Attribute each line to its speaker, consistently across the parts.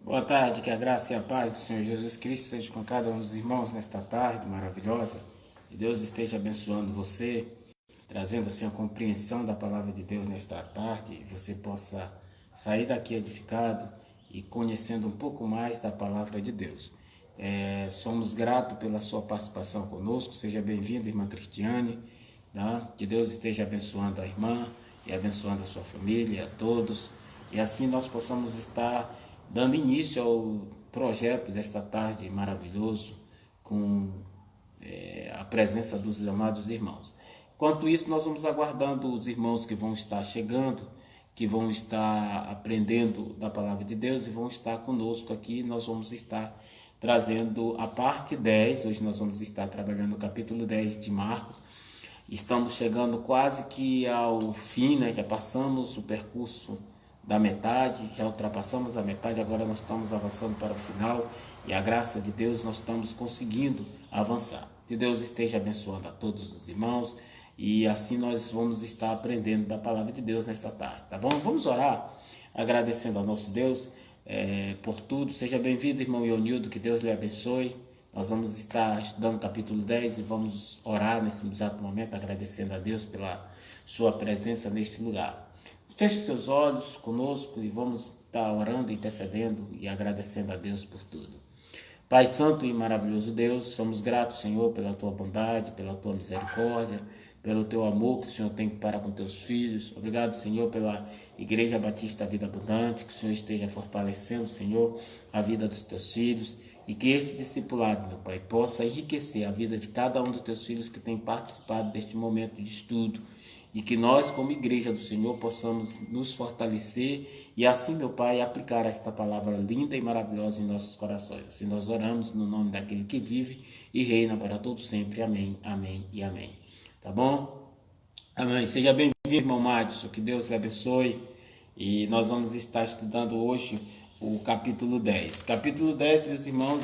Speaker 1: Boa tarde, que a graça e a paz do Senhor Jesus Cristo seja com cada um dos irmãos nesta tarde maravilhosa. Que Deus esteja abençoando você, trazendo assim a compreensão da palavra de Deus nesta tarde. E você possa sair daqui edificado e conhecendo um pouco mais da palavra de Deus. Somos gratos pela sua participação conosco. Seja bem-vinda, irmã Cristiane. Tá? Que Deus esteja abençoando a irmã e abençoando a sua família, a todos. E assim nós possamos estar dando início ao projeto desta tarde maravilhoso com a presença dos amados irmãos. Enquanto isso, nós vamos aguardando os irmãos que vão estar chegando, que vão estar aprendendo da palavra de Deus e vão estar conosco aqui. Nós vamos estar trazendo a parte 10. Hoje nós vamos estar trabalhando o capítulo 10 de Marcos. Estamos chegando quase que ao fim, né? Já passamos o percurso da metade, já ultrapassamos a metade, agora nós estamos avançando para o final e a graça de Deus nós estamos conseguindo avançar. Que Deus esteja abençoando a todos os irmãos e assim nós vamos estar aprendendo da palavra de Deus nesta tarde, tá bom? Vamos orar agradecendo ao nosso Deus por tudo. Seja bem-vindo, irmão Ionildo, que Deus lhe abençoe. Nós vamos estar estudando o capítulo 10 e vamos orar nesse exato momento, agradecendo a Deus pela sua presença neste lugar. Feche seus olhos conosco e vamos estar orando, intercedendo e agradecendo a Deus por tudo. Pai santo e maravilhoso Deus, somos gratos, Senhor, pela tua bondade, pela tua misericórdia, pelo teu amor que o Senhor tem para com teus filhos. Obrigado, Senhor, pela Igreja Batista Vida Abundante, que o Senhor esteja fortalecendo, Senhor, a vida dos teus filhos e que este discipulado, meu Pai, possa enriquecer a vida de cada um dos teus filhos que tem participado deste momento de estudo. E que nós, como igreja do Senhor, possamos nos fortalecer e assim, meu Pai, aplicar esta palavra linda e maravilhosa em nossos corações. Assim nós oramos no nome daquele que vive e reina para todos sempre. Amém, amém e amém. Tá bom? Amém. Seja bem-vindo, irmão Madison. Que Deus lhe abençoe. E nós vamos estar estudando hoje o capítulo 10. Capítulo 10, meus irmãos,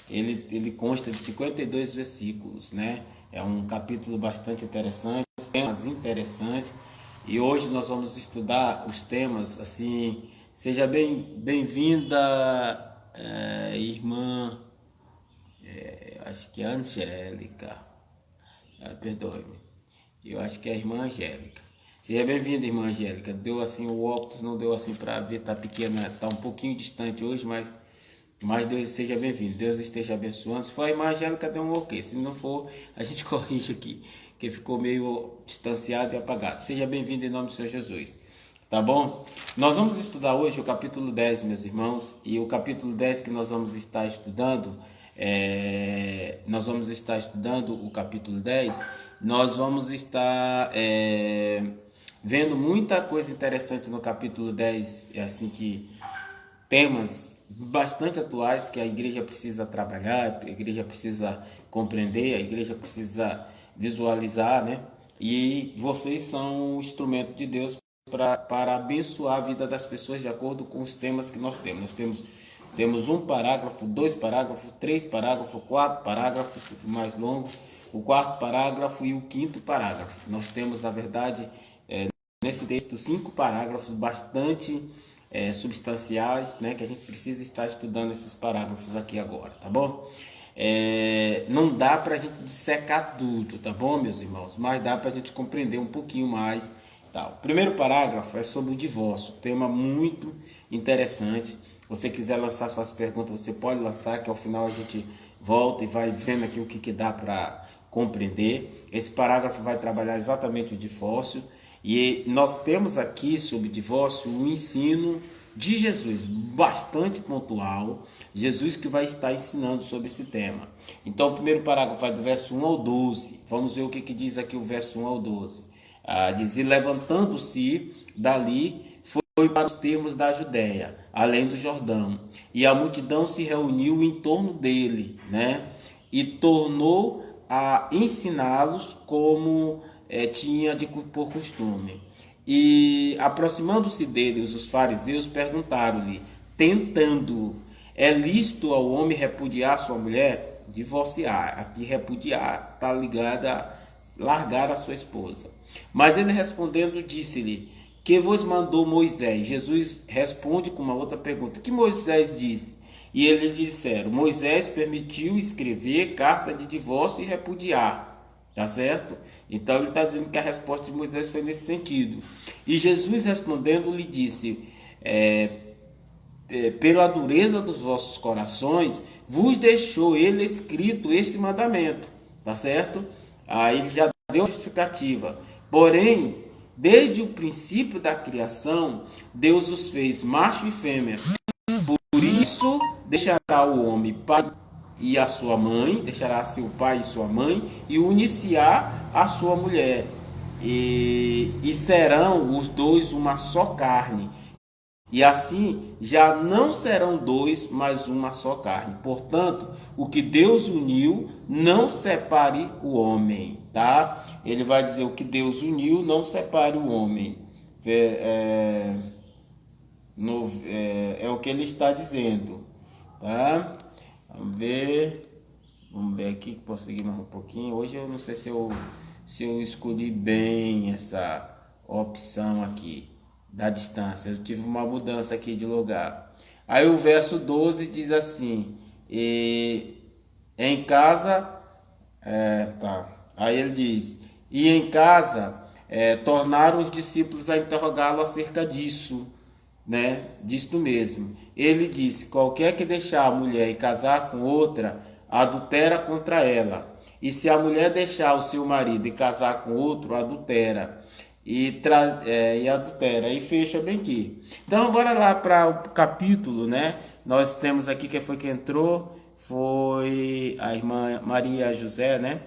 Speaker 1: ele consta de 52 versículos, né? É um capítulo bastante interessante, temas interessantes. E hoje nós vamos estudar os temas, assim, seja bem-vinda, irmã, acho que é Angélica, perdoe-me, eu acho que é a irmã Angélica. Seja bem-vinda, irmã Angélica. Deu assim o óculos, não deu assim para ver, tá pequena, tá um pouquinho distante hoje, mas Deus seja bem-vindo, Deus esteja abençoando. Se for a irmã Angélica, dê um ok. Se não for, a gente corrige aqui, que ficou meio distanciado e apagado. Seja bem-vindo em nome do Senhor Jesus. Tá bom? Nós vamos estudar hoje o capítulo 10, meus irmãos. E o capítulo 10 que nós vamos estar estudando, o capítulo 10. Nós vamos estar vendo muita coisa interessante no capítulo 10, assim que temas bastante atuais que a igreja precisa trabalhar, a igreja precisa compreender, a igreja precisa visualizar, né? E vocês são um instrumento de Deus para abençoar a vida das pessoas de acordo com os temas que nós temos. Nós temos um parágrafo, dois parágrafos, três parágrafos, quatro parágrafos mais longos, o quarto parágrafo e o quinto parágrafo. Nós temos, na verdade, nesse texto, 5 parágrafos bastante substanciais, né, que a gente precisa estar estudando esses parágrafos aqui agora, tá bom? Não dá para a gente dissecar tudo, tá bom, meus irmãos? Mas dá para a gente compreender um pouquinho mais. Tá. O primeiro parágrafo é sobre o divórcio, tema muito interessante. Se você quiser lançar suas perguntas, você pode lançar, que ao final a gente volta e vai vendo aqui o que dá para compreender. Esse parágrafo vai trabalhar exatamente o divórcio. E nós temos aqui sobre divórcio um ensino de Jesus, bastante pontual. Jesus que vai estar ensinando sobre esse tema. Então o primeiro parágrafo vai do verso 1 ao 12. Vamos ver o que diz aqui o verso 1 ao 12. Diz, e levantando-se dali, foi para os termos da Judéia, além do Jordão. E a multidão se reuniu em torno dele, né? E tornou a ensiná-los como tinha por costume. E aproximando-se deles, os fariseus perguntaram-lhe, tentando, é lícito ao homem repudiar sua mulher? Divorciar. Aqui repudiar está ligado a largar a sua esposa. Mas ele respondendo disse-lhe, que vos mandou Moisés? Jesus responde com uma outra pergunta. Que Moisés disse? E eles disseram: Moisés permitiu escrever carta de divórcio e repudiar. Tá certo? Então ele está dizendo que a resposta de Moisés foi nesse sentido. E Jesus respondendo lhe disse: pela dureza dos vossos corações, vos deixou ele escrito este mandamento. Tá certo? Aí ele já deu a justificativa. Porém, desde o princípio da criação, Deus os fez macho e fêmea. Por isso, deixará o homem pai e a sua mãe, deixará seu pai e sua mãe, e unir-se-á a sua mulher. E serão os dois uma só carne. E assim já não serão dois, mas uma só carne. Portanto, o que Deus uniu, não separe o homem, tá? Ele vai dizer: o que Deus uniu, não separe o homem. É o que ele está dizendo, tá? Vamos ver aqui que posso seguir mais um pouquinho. Hoje eu não sei se eu escolhi bem essa opção aqui da distância. Eu tive uma mudança aqui de lugar. Aí o verso 12 diz assim: em casa, tá. Aí ele diz: e em casa tornaram os discípulos a interrogá-lo acerca disso, né? Disto mesmo. Ele disse: qualquer que deixar a mulher e casar com outra, adultera contra ela. E se a mulher deixar o seu marido e casar com outro, adultera. E adultera. E fecha bem aqui. Então, bora lá para o capítulo, né? Nós temos aqui, quem foi que entrou? Foi a irmã Maria José, né?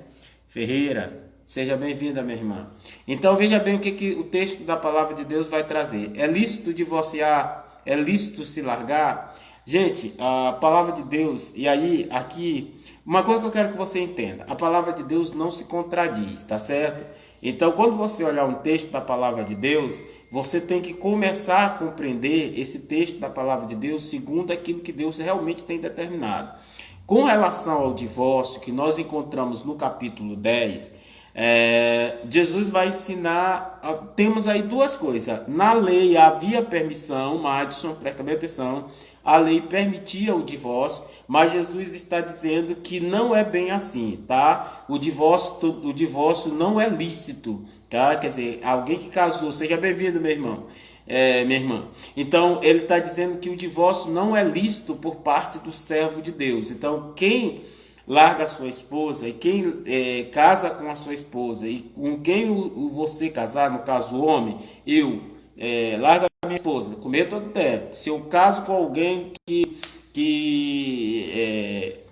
Speaker 1: Ferreira. Seja bem-vinda, minha irmã. Então, veja bem o que o texto da palavra de Deus vai trazer. É lícito divorciar? É lícito se largar? Gente, a palavra de Deus, e aí, aqui, uma coisa que eu quero que você entenda: a palavra de Deus não se contradiz, tá certo? Então, quando você olhar um texto da palavra de Deus, você tem que começar a compreender esse texto da palavra de Deus segundo aquilo que Deus realmente tem determinado. Com relação ao divórcio, que nós encontramos no capítulo 10, Jesus vai ensinar. Temos aí duas coisas. Na lei havia permissão, Madison, presta bem atenção, a lei permitia o divórcio, mas Jesus está dizendo que não é bem assim, tá? O divórcio não é lícito, tá? Quer dizer, alguém que casou, seja bem-vindo, meu irmão, minha irmã. Então, ele está dizendo que o divórcio não é lícito por parte do servo de Deus. Então, quem larga a sua esposa e quem casa com a sua esposa e com quem você casar, no caso o homem, larga a minha esposa, cometo adultério. Se eu caso com alguém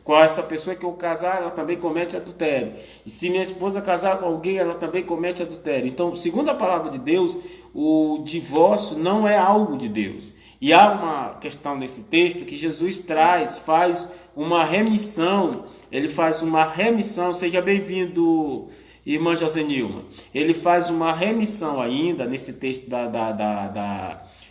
Speaker 1: com essa pessoa que eu casar, ela também comete adultério. E se minha esposa casar com alguém, ela também comete adultério. Então, segundo a palavra de Deus, o divórcio não é algo de Deus. E há uma questão nesse texto que Jesus faz uma remissão. Ele faz uma remissão. Seja bem-vindo, irmã Josenilma. Ele faz uma remissão ainda nesse texto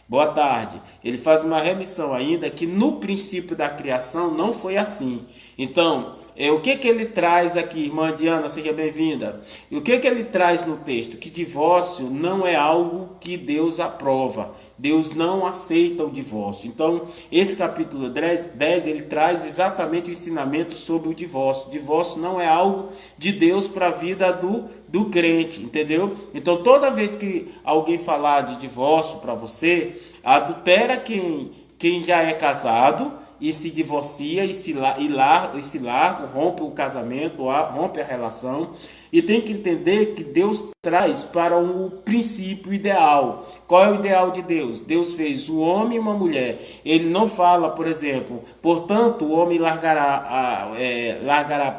Speaker 1: Boa tarde. Ele faz uma remissão ainda que no princípio da criação não foi assim. Então, o que ele traz aqui, irmã Diana, seja bem-vinda. E o que ele traz no texto? Que divórcio não é algo que Deus aprova. Deus não aceita o divórcio. Então, esse capítulo 10, ele traz exatamente o ensinamento sobre o divórcio. O divórcio não é algo de Deus para a vida do crente, entendeu? Então, toda vez que alguém falar de divórcio para você, adultera quem já é casado e se divorcia e se larga, rompe o casamento, rompe a relação. E tem que entender que Deus traz para um princípio ideal. Qual é o ideal de Deus? Deus fez um homem e uma mulher. Ele não fala, por exemplo, portanto, o homem largará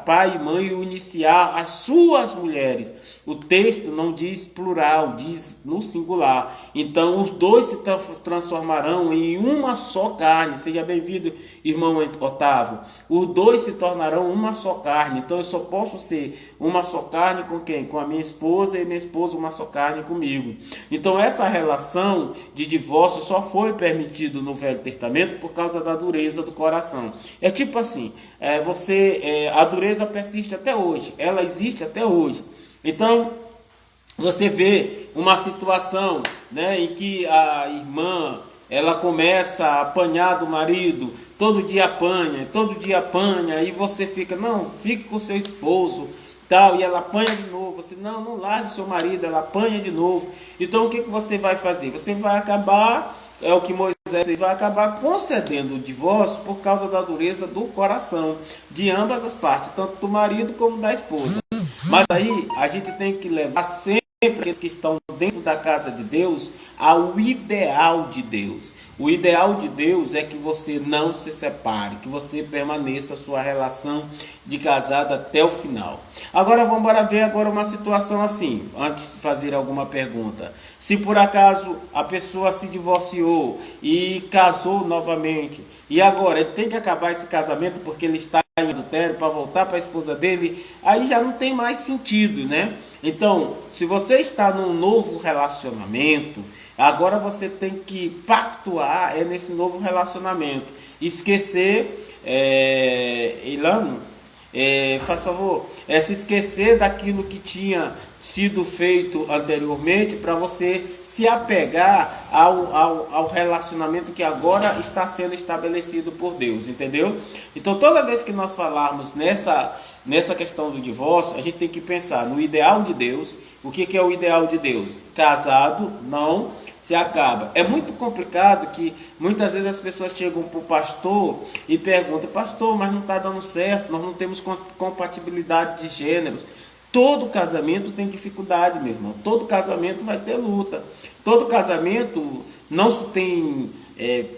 Speaker 1: pai e mãe e uniciar as suas mulheres. O texto não diz plural, diz no singular. Então, os dois se transformarão em uma só carne. Seja bem-vindo, irmão Otávio. Os dois se tornarão uma só carne. Então, eu só posso ser uma só carne com quem? Com a minha esposa, e minha esposa uma só carne comigo. Então, essa relação de divórcio só foi permitido no Velho Testamento por causa da dureza do coração. É tipo assim, a dureza persiste até hoje. Ela existe até hoje. Então, você vê uma situação, né, em que a irmã ela começa a apanhar do marido, todo dia apanha, e você fica, não, fique com seu esposo, tal, e ela apanha de novo, você, não largue seu marido, ela apanha de novo. Então o que você vai fazer? Você vai acabar, é o que Moisés vai acabar concedendo o divórcio por causa da dureza do coração de ambas as partes, tanto do marido como da esposa. Mas aí a gente tem que levar sempre aqueles que estão dentro da casa de Deus ao ideal de Deus. O ideal de Deus é que você não se separe, que você permaneça a sua relação de casado até o final. Agora vamos ver agora uma situação assim, antes de fazer alguma pergunta. Se por acaso a pessoa se divorciou e casou novamente, e agora ele tem que acabar esse casamento porque ele está em adultério para voltar para a esposa dele, aí já não tem mais sentido, né? Então, se você está num novo relacionamento, agora você tem que pactuar nesse novo relacionamento. Esquecer, Ilano, faz favor, se esquecer daquilo que tinha sido feito anteriormente para você se apegar ao relacionamento que agora está sendo estabelecido por Deus, entendeu? Então toda vez que nós falarmos nessa questão do divórcio, a gente tem que pensar no ideal de Deus. O que é o ideal de Deus? Casado não se acaba. É muito complicado que muitas vezes as pessoas chegam para o pastor e perguntam, pastor, mas não está dando certo, nós não temos compatibilidade de gêneros. Todo casamento tem dificuldade, meu irmão. Todo casamento vai ter luta. Todo casamento não se tem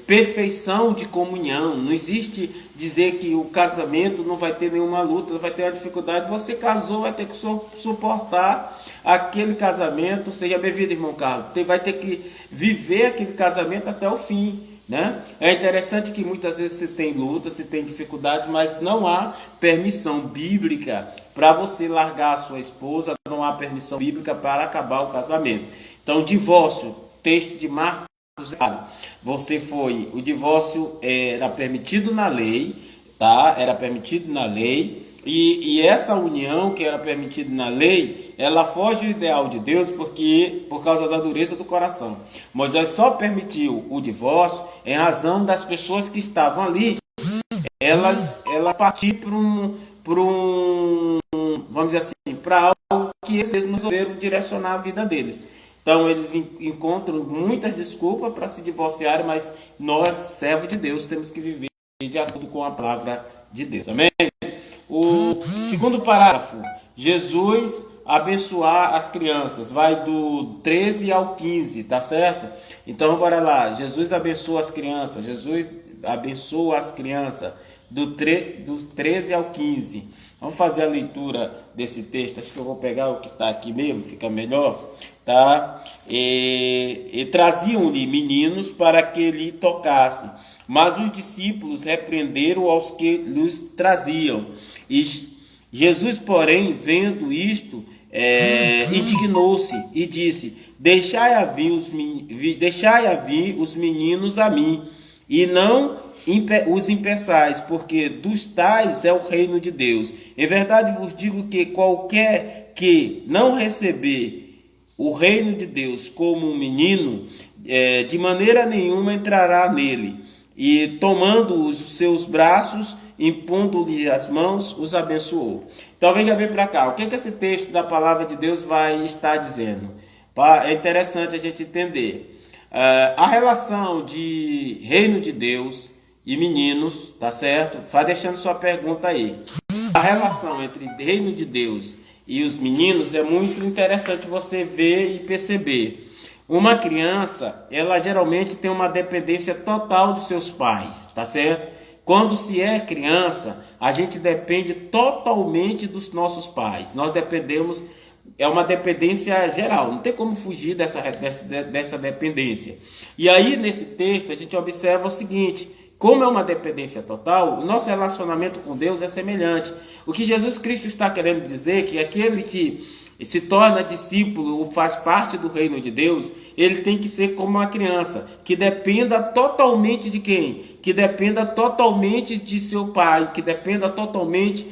Speaker 1: perfeição de comunhão. Não existe dizer que o casamento não vai ter nenhuma luta, vai ter uma dificuldade. Você casou, vai ter que suportar aquele casamento. Seja bem-vindo, irmão Carlos. Vai ter que viver aquele casamento até o fim. Né? É interessante que muitas vezes se tem luta, se tem dificuldades, mas não há permissão bíblica para você largar a sua esposa, não há permissão bíblica para acabar o casamento. Então, divórcio, texto de Marcos, o divórcio era permitido na lei, tá? Era permitido na lei. E essa união que era permitida na lei, ela foge do ideal de Deus por causa da dureza do coração. Moisés só permitiu o divórcio em razão das pessoas que estavam ali. Elas partiram vamos dizer assim, para algo que eles mesmos resolveram direcionar a vida deles. Então eles encontram muitas desculpas para se divorciarem, mas nós, servos de Deus, temos que viver de acordo com a palavra de Deus. Amém? O segundo parágrafo, Jesus abençoar as crianças, vai do 13 ao 15, tá certo? Então bora lá, Jesus abençoa as crianças, do 13 ao 15. Vamos fazer a leitura desse texto, acho que eu vou pegar o que está aqui mesmo, fica melhor, tá? E traziam-lhe meninos para que lhe tocassem, mas os discípulos repreenderam aos que lhes traziam. E Jesus, porém, vendo isto, indignou-se e disse, deixai a vir os meninos a mim, e não os impeçais, porque dos tais é o reino de Deus. Em verdade vos digo que qualquer que não receber o reino de Deus como um menino, de maneira nenhuma entrará nele. E tomando os seus braços, impondo-lhe as mãos, os abençoou. Então veja bem para cá, o que esse texto da palavra de Deus vai estar dizendo? É interessante a gente entender. A relação de reino de Deus e meninos, tá certo? Vai deixando sua pergunta aí. A relação entre reino de Deus e os meninos é muito interessante você ver e perceber. Uma criança, ela geralmente tem uma dependência total dos seus pais, tá certo? Quando se é criança, a gente depende totalmente dos nossos pais. Nós dependemos, é uma dependência geral, não tem como fugir dessa dependência. E aí, nesse texto, a gente observa o seguinte: como é uma dependência total, o nosso relacionamento com Deus é semelhante. O que Jesus Cristo está querendo dizer é que aquele que se torna discípulo ou faz parte do reino de Deus, ele tem que ser como uma criança, que dependa totalmente de quem? Que dependa totalmente de seu pai, que dependa totalmente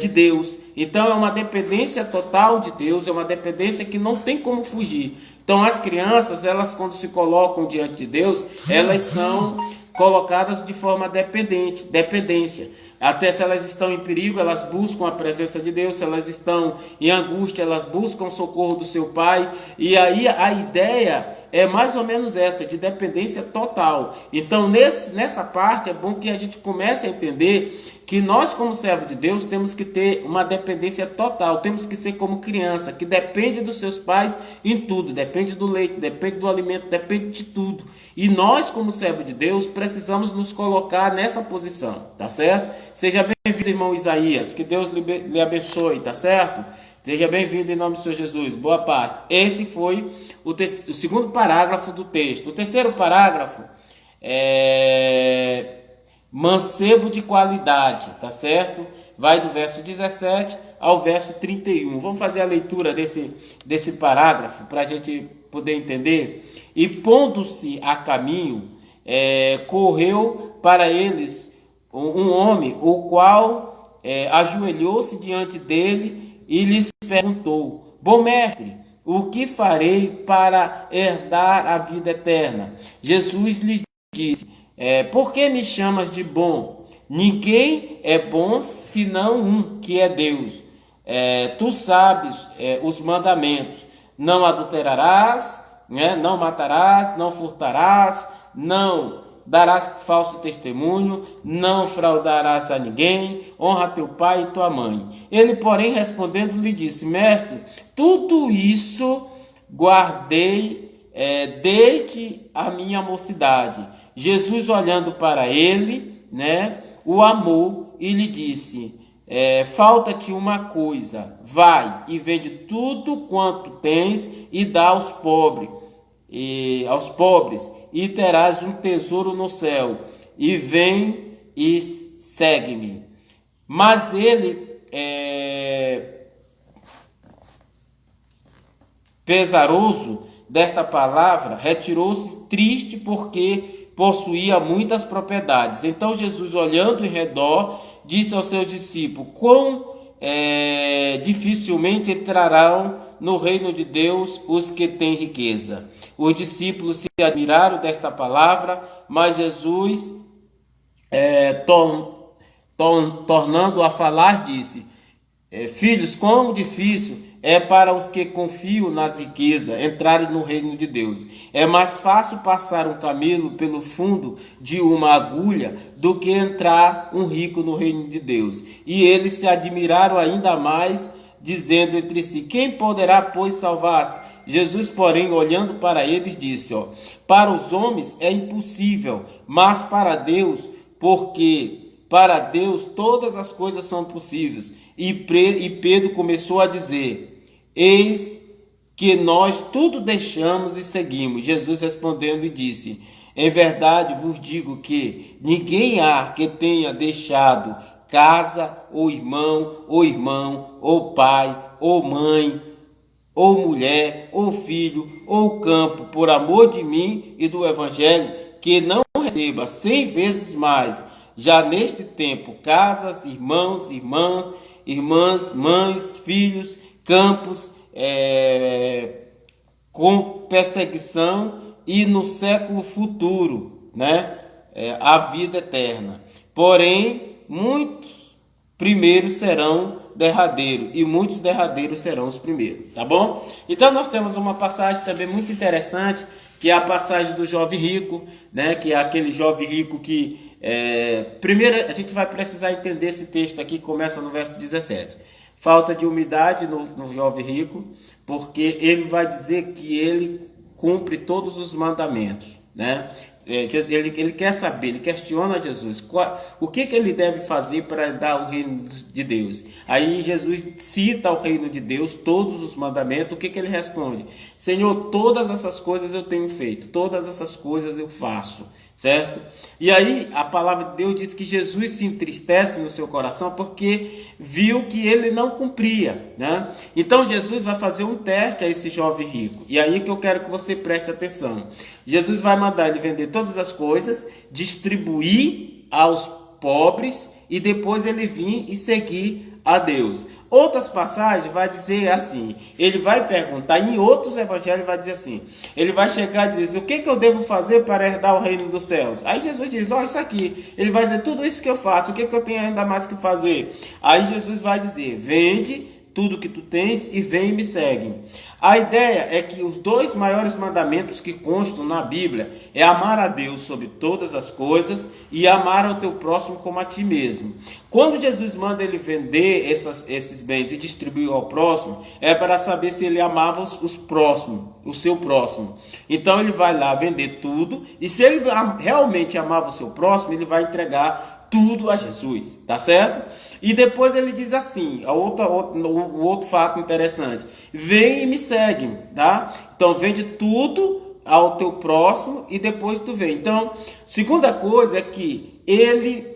Speaker 1: de Deus. Então é uma dependência total de Deus, é uma dependência que não tem como fugir. Então as crianças, elas quando se colocam diante de Deus, elas são colocadas de forma dependência. Até se elas estão em perigo, elas buscam a presença de Deus. Se elas estão em angústia, elas buscam o socorro do seu Pai. E aí a ideia é mais ou menos essa, de dependência total. Então nessa parte é bom que a gente comece a entender que nós, como servo de Deus, temos que ter uma dependência total. Temos que ser como criança, que depende dos seus pais em tudo. Depende do leite, depende do alimento, depende de tudo. E nós, como servo de Deus, precisamos nos colocar nessa posição, tá certo? Seja bem-vindo, irmão Isaías. Que Deus lhe abençoe, tá certo? Seja bem-vindo em nome do Senhor Jesus. Boa parte. Esse foi o segundo parágrafo do texto. O terceiro parágrafo é mancebo de qualidade, tá certo? Vai do verso 17 ao verso 31. Vamos fazer a leitura desse parágrafo para a gente poder entender. E pondo-se a caminho, correu para eles um homem, o qual ajoelhou-se diante dele e lhes perguntou: Bom mestre, o que farei para herdar a vida eterna? Jesus lhe disse: por que me chamas de bom? Ninguém é bom senão um, que é Deus. Tu sabes os mandamentos: não adulterarás, não matarás, não furtarás, não darás falso testemunho, não fraudarás a ninguém, honra teu pai e tua mãe. Ele, porém, respondendo, lhe disse: Mestre, tudo isso guardei desde a minha mocidade. Jesus, olhando para ele, o amou e lhe disse: falta-te uma coisa, vai e vende tudo quanto tens e dá aos pobres, e terás um tesouro no céu, e vem e segue-me. Mas ele, pesaroso desta palavra, retirou-se triste, porque possuía muitas propriedades. Então Jesus, olhando em redor, disse aos seus discípulos: quão dificilmente entrarão no reino de Deus os que têm riqueza. Os discípulos se admiraram desta palavra, mas Jesus, tornando a falar, disse: filhos, quão difícil é para os que confiam nas riquezas entrarem no reino de Deus. É mais fácil passar um camelo pelo fundo de uma agulha do que entrar um rico no reino de Deus. E eles se admiraram ainda mais, dizendo entre si: quem poderá, pois, salvar-se? Jesus, porém, olhando para eles, disse: para os homens é impossível, mas para Deus, porque para Deus todas as coisas são possíveis. E Pedro começou a dizer: eis que nós tudo deixamos e seguimos. Jesus, respondendo, e disse: em verdade vos digo que ninguém há que tenha deixado casa, ou irmão, ou pai, ou mãe, ou mulher, ou filho, ou campo, por amor de mim e do evangelho, que não receba 100 vezes mais, já neste tempo, casas, irmãos, irmãs, mães, filhos, campos, com perseguição, e no século futuro, a vida eterna. Porém, muitos primeiros serão derradeiros, e muitos derradeiros serão os primeiros, tá bom? Então nós temos uma passagem também muito interessante, que é a passagem do jovem rico, que é aquele jovem rico que primeiro a gente vai precisar entender esse texto aqui, que começa no verso 17. Falta de humildade no jovem rico, porque ele vai dizer que ele cumpre todos os mandamentos, Ele quer saber, ele questiona Jesus, o que ele deve fazer para dar o reino de Deus. Aí Jesus cita o reino de Deus, todos os mandamentos. O que ele responde? Senhor, todas essas coisas eu tenho feito, todas essas coisas eu faço, certo? E aí a palavra de Deus diz que Jesus se entristece no seu coração porque viu que ele não cumpria, Então Jesus vai fazer um teste a esse jovem rico. E aí que eu quero que você preste atenção. Jesus vai mandar ele vender todas as coisas, distribuir aos pobres e depois ele vir e seguir a Deus. Outras passagens vai dizer assim, ele vai perguntar, em outros evangelhos vai dizer assim, ele vai chegar e dizer, o que eu devo fazer para herdar o reino dos céus? Aí Jesus diz, ó, isso aqui. Ele vai dizer, tudo isso que eu faço, o que eu tenho ainda mais que fazer? Aí Jesus vai dizer, vende tudo que tu tens e vem e me segue. A ideia é que os dois maiores mandamentos que constam na Bíblia é amar a Deus sobre todas as coisas e amar ao teu próximo como a ti mesmo. Quando Jesus manda ele vender esses bens e distribuir ao próximo, é para saber se ele amava os próximos, o seu próximo. Então ele vai lá vender tudo e se ele realmente amava o seu próximo, ele vai entregar tudo a Jesus, tá certo? E depois ele diz assim, o outro fato interessante, vem e me segue, tá? Então vende tudo ao teu próximo e depois tu vem. Então, segunda coisa é que ele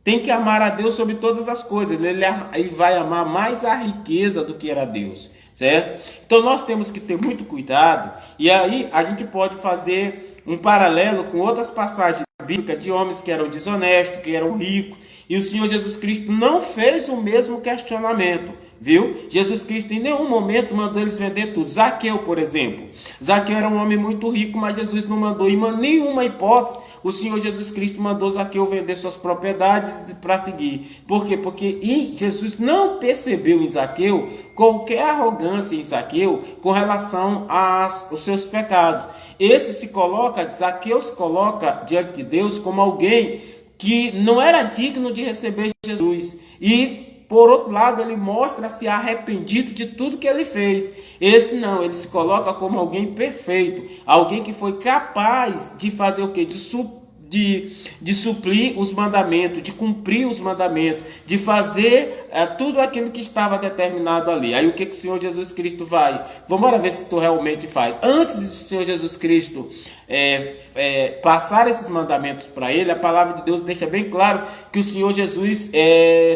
Speaker 1: tem que amar a Deus sobre todas as coisas, ele vai amar mais a riqueza do que era Deus, certo? Então nós temos que ter muito cuidado, e aí a gente pode fazer um paralelo com outras passagens bíblica de homens que eram desonestos, que eram ricos, e o Senhor Jesus Cristo não fez o mesmo questionamento, viu? Jesus Cristo em nenhum momento mandou eles vender tudo. Zaqueu, por exemplo. Zaqueu era um homem muito rico, mas Jesus não mandou, em nenhuma hipótese, o Senhor Jesus Cristo mandou Zaqueu vender suas propriedades para seguir. Por quê? Porque Jesus não percebeu em Zaqueu qualquer arrogância em Zaqueu com relação aos seus pecados. Zaqueu se coloca diante de Deus como alguém que não era digno de receber Jesus. E, por outro lado, ele mostra-se arrependido de tudo que ele fez. Esse não, ele se coloca como alguém perfeito. Alguém que foi capaz de fazer o quê? De suprir os mandamentos, de cumprir os mandamentos, de fazer tudo aquilo que estava determinado ali. Aí o que o Senhor Jesus Cristo vai? Vamos ver se tu realmente faz. Antes do Senhor Jesus Cristo passar esses mandamentos para ele, a palavra de Deus deixa bem claro que o Senhor Jesus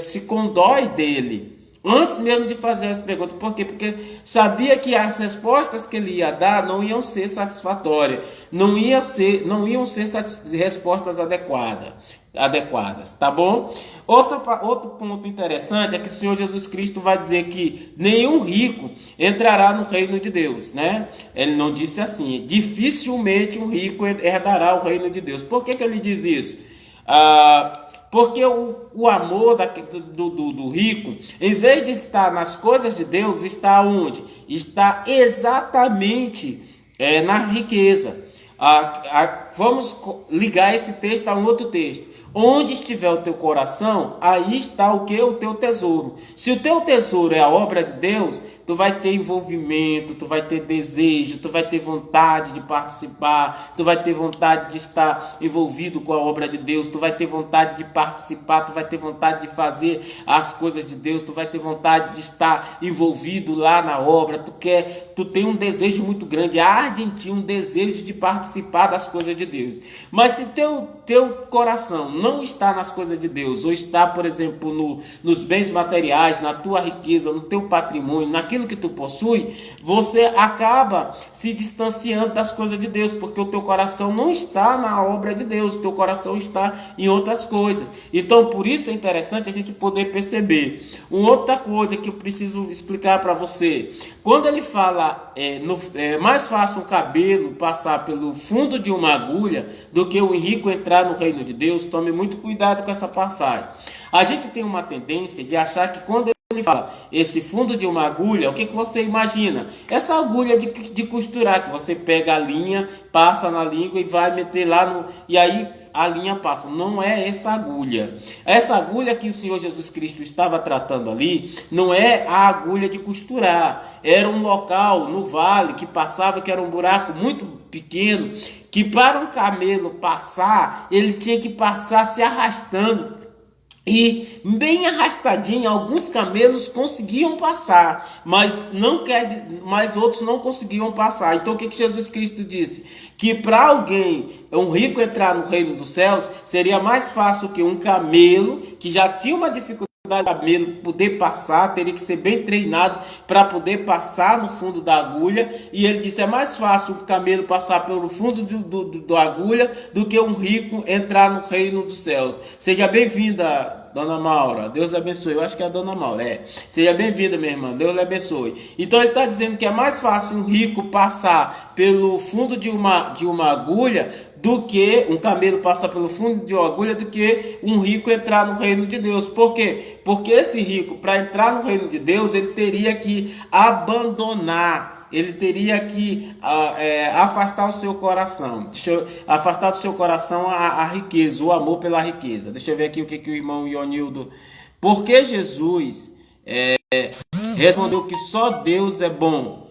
Speaker 1: se condói dele. Antes mesmo de fazer as perguntas. Por quê? Porque sabia que as respostas que ele ia dar não iam ser satisfatórias. Não iam ser respostas adequadas. Tá bom? Outro ponto interessante é que o Senhor Jesus Cristo vai dizer que nenhum rico entrará no reino de Deus, né? Ele não disse assim, dificilmente um rico herdará o reino de Deus. Por que ele diz isso? Porque o amor do rico, em vez de estar nas coisas de Deus, está onde? Está exatamente na riqueza. Vamos ligar esse texto a um outro texto. Onde estiver o teu coração, aí está o que? O teu tesouro. Se o teu tesouro é a obra de Deus, tu vai ter envolvimento, tu vai ter desejo, tu vai ter vontade de participar, tu vai ter vontade de estar envolvido com a obra de Deus, tu vai ter vontade de participar, tu vai ter vontade de fazer as coisas de Deus, tu vai ter vontade de estar envolvido lá na obra, tu tem um desejo muito grande, arde em ti um desejo de participar das coisas de Deus. Mas se teu coração não está nas coisas de Deus, ou está, por exemplo, nos bens materiais, na tua riqueza, no teu patrimônio, naquilo que tu possui, você acaba se distanciando das coisas de Deus, porque o teu coração não está na obra de Deus, o teu coração está em outras coisas. Então, por isso é interessante a gente poder perceber. Uma outra coisa que eu preciso explicar para você, quando ele fala, é mais fácil um cabelo passar pelo fundo de uma agulha do que o rico entrar no reino de Deus, tome muito cuidado com essa passagem. A gente tem uma tendência de achar que quando ele fala esse fundo de uma agulha, o que você imagina? Essa agulha de costurar, que você pega a linha, passa na língua e vai meter lá e aí a linha passa. Não é essa agulha. Essa agulha que o Senhor Jesus Cristo estava tratando ali, não é a agulha de costurar. Era um local no vale que passava, que era um buraco muito pequeno, que para um camelo passar, ele tinha que passar se arrastando. E bem arrastadinho, alguns camelos conseguiam passar, mas outros não conseguiam passar. Então o que Jesus Cristo disse? Que para alguém, um rico entrar no reino dos céus, seria mais fácil que um camelo, que já tinha uma dificuldade camelo poder passar, teria que ser bem treinado para poder passar no fundo da agulha. E ele disse: é mais fácil o camelo passar pelo fundo da agulha do que um rico entrar no reino dos céus. Seja bem-vinda, Dona Maura, Deus lhe abençoe. Eu acho que é a Dona Maura, Seja bem-vinda, minha irmã, Deus lhe abençoe. Então ele está dizendo que é mais fácil um rico passar pelo fundo de uma agulha do que um camelo passar pelo fundo de uma agulha, do que um rico entrar no reino de Deus. Por quê? Porque esse rico, para entrar no reino de Deus, ele teria que abandonar, ele teria que afastar o seu coração, afastar do seu coração a riqueza, o amor pela riqueza. Deixa eu ver aqui o que o irmão Ionildo... Porque Jesus respondeu que só Deus é bom.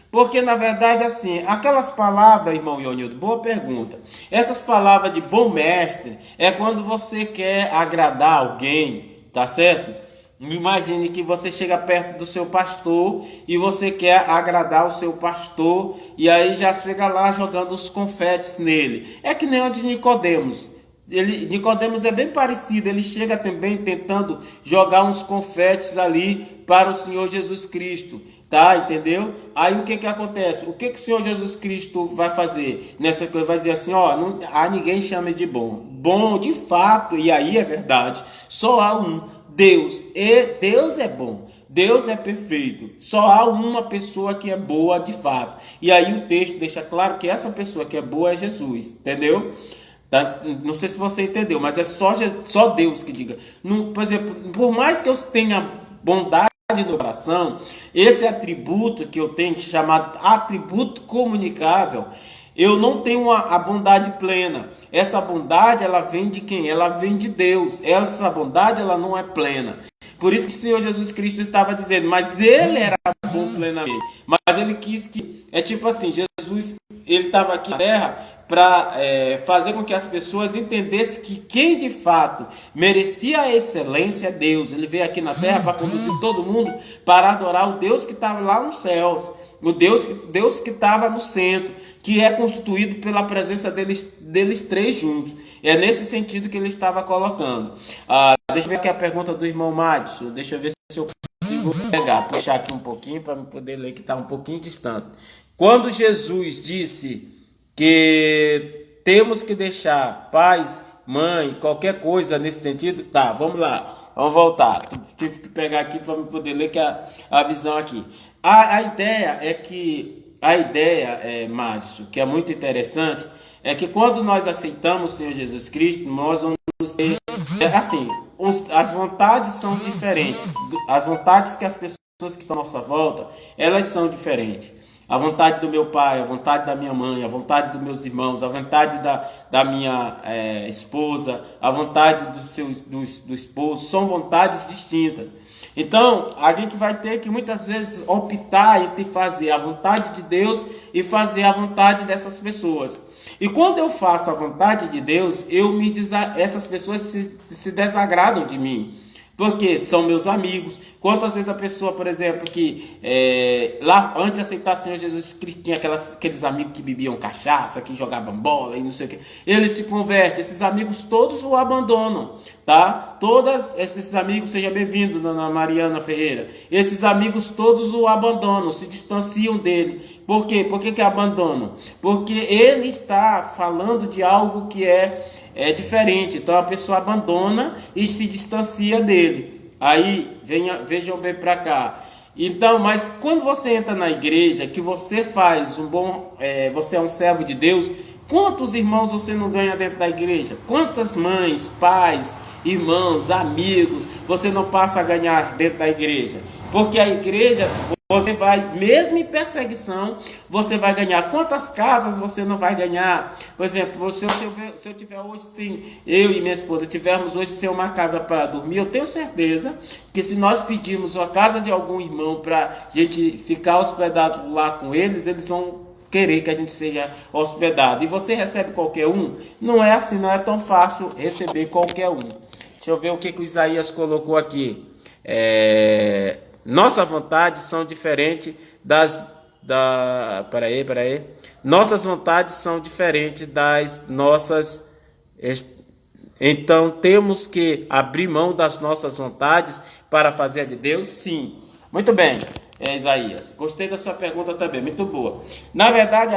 Speaker 1: Porque na verdade, assim, aquelas palavras, irmão Ionildo, boa pergunta. Essas palavras de bom mestre é quando você quer agradar alguém, tá certo? Imagine que você chega perto do seu pastor e você quer agradar o seu pastor, e aí já chega lá jogando os confetes nele. É que nem o de Nicodemos. Nicodemos é bem parecido, ele chega também tentando jogar uns confetes ali para o Senhor Jesus Cristo, tá? Entendeu? Aí o que acontece? O que o Senhor Jesus Cristo vai fazer? Nessa coisa, vai dizer assim, não há ninguém chame de bom. Bom, de fato, e aí é verdade, só há um, Deus. E Deus é bom. Deus é perfeito. Só há uma pessoa que é boa de fato. E aí o texto deixa claro que essa pessoa que é boa é Jesus, entendeu? Tá? Não sei se você entendeu, mas é só Deus que diga. Por exemplo, por mais que eu tenha bondade no coração, esse atributo que eu tenho, chamado atributo comunicável, eu não tenho a bondade plena. Essa bondade, ela vem de quem? Ela vem de Deus. Essa bondade, ela não é plena. Por isso que o Senhor Jesus Cristo estava dizendo, mas ele era bom plenamente. Mas ele quis que, tipo assim, Jesus, ele estava aqui na terra para fazer com que as pessoas entendessem que quem de fato merecia a excelência é Deus. Ele veio aqui na terra para conduzir todo mundo para adorar o Deus que estava lá nos céus, o Deus que estava no centro, que é constituído pela presença deles três juntos. É nesse sentido que ele estava colocando. Deixa eu ver aqui a pergunta do irmão Madison. Deixa eu ver se eu consigo puxar aqui um pouquinho para poder ler, que está um pouquinho distante. Quando Jesus disse que temos que deixar pais, mãe, qualquer coisa nesse sentido. Tá, vamos lá, vamos voltar. Tive que pegar aqui para poder ler que a visão aqui. A ideia é que, Madison, que é muito interessante, é que quando nós aceitamos o Senhor Jesus Cristo, nós vamos ter, assim, as vontades são diferentes. As vontades que as pessoas que estão à nossa volta, elas são diferentes. A vontade do meu pai, a vontade da minha mãe, a vontade dos meus irmãos, a vontade da minha esposa, a vontade do esposo, são vontades distintas. Então, a gente vai ter que muitas vezes optar entre fazer a vontade de Deus e fazer a vontade dessas pessoas. E quando eu faço a vontade de Deus, essas pessoas se desagradam de mim. Porque são meus amigos. Quantas vezes a pessoa, por exemplo, que lá antes de aceitar o Senhor Jesus Cristo, tinha aqueles amigos que bebiam cachaça, que jogavam bola e não sei o que. Eles se convertem, esses amigos todos o abandonam, tá? Todos esses amigos, seja bem-vindo, dona Mariana Ferreira. Esses amigos todos o abandonam, se distanciam dele. Por quê? Por que abandonam? Porque ele está falando de algo que é diferente. Então a pessoa abandona e se distancia dele. Aí vejam bem para cá. Então, mas quando você entra na igreja, que você faz você é um servo de Deus, quantos irmãos você não ganha dentro da igreja? Quantas mães, pais, irmãos, amigos você não passa a ganhar dentro da igreja? Porque a igreja, você vai, mesmo em perseguição, você vai ganhar. Quantas casas você não vai ganhar? Por exemplo, se eu tiver hoje, sim, eu e minha esposa tivermos hoje sem uma casa para dormir, eu tenho certeza que se nós pedirmos a casa de algum irmão para a gente ficar hospedado lá com eles, eles vão querer que a gente seja hospedado. E você recebe qualquer um? Não é assim, não é tão fácil receber qualquer um. Deixa eu ver o que o Isaías colocou aqui. Nossas vontades são diferentes Nossas vontades são diferentes das nossas Então, temos que abrir mão das nossas vontades para fazer a de Deus? Sim. Muito bem, Isaías. Gostei da sua pergunta também, muito boa. Na verdade,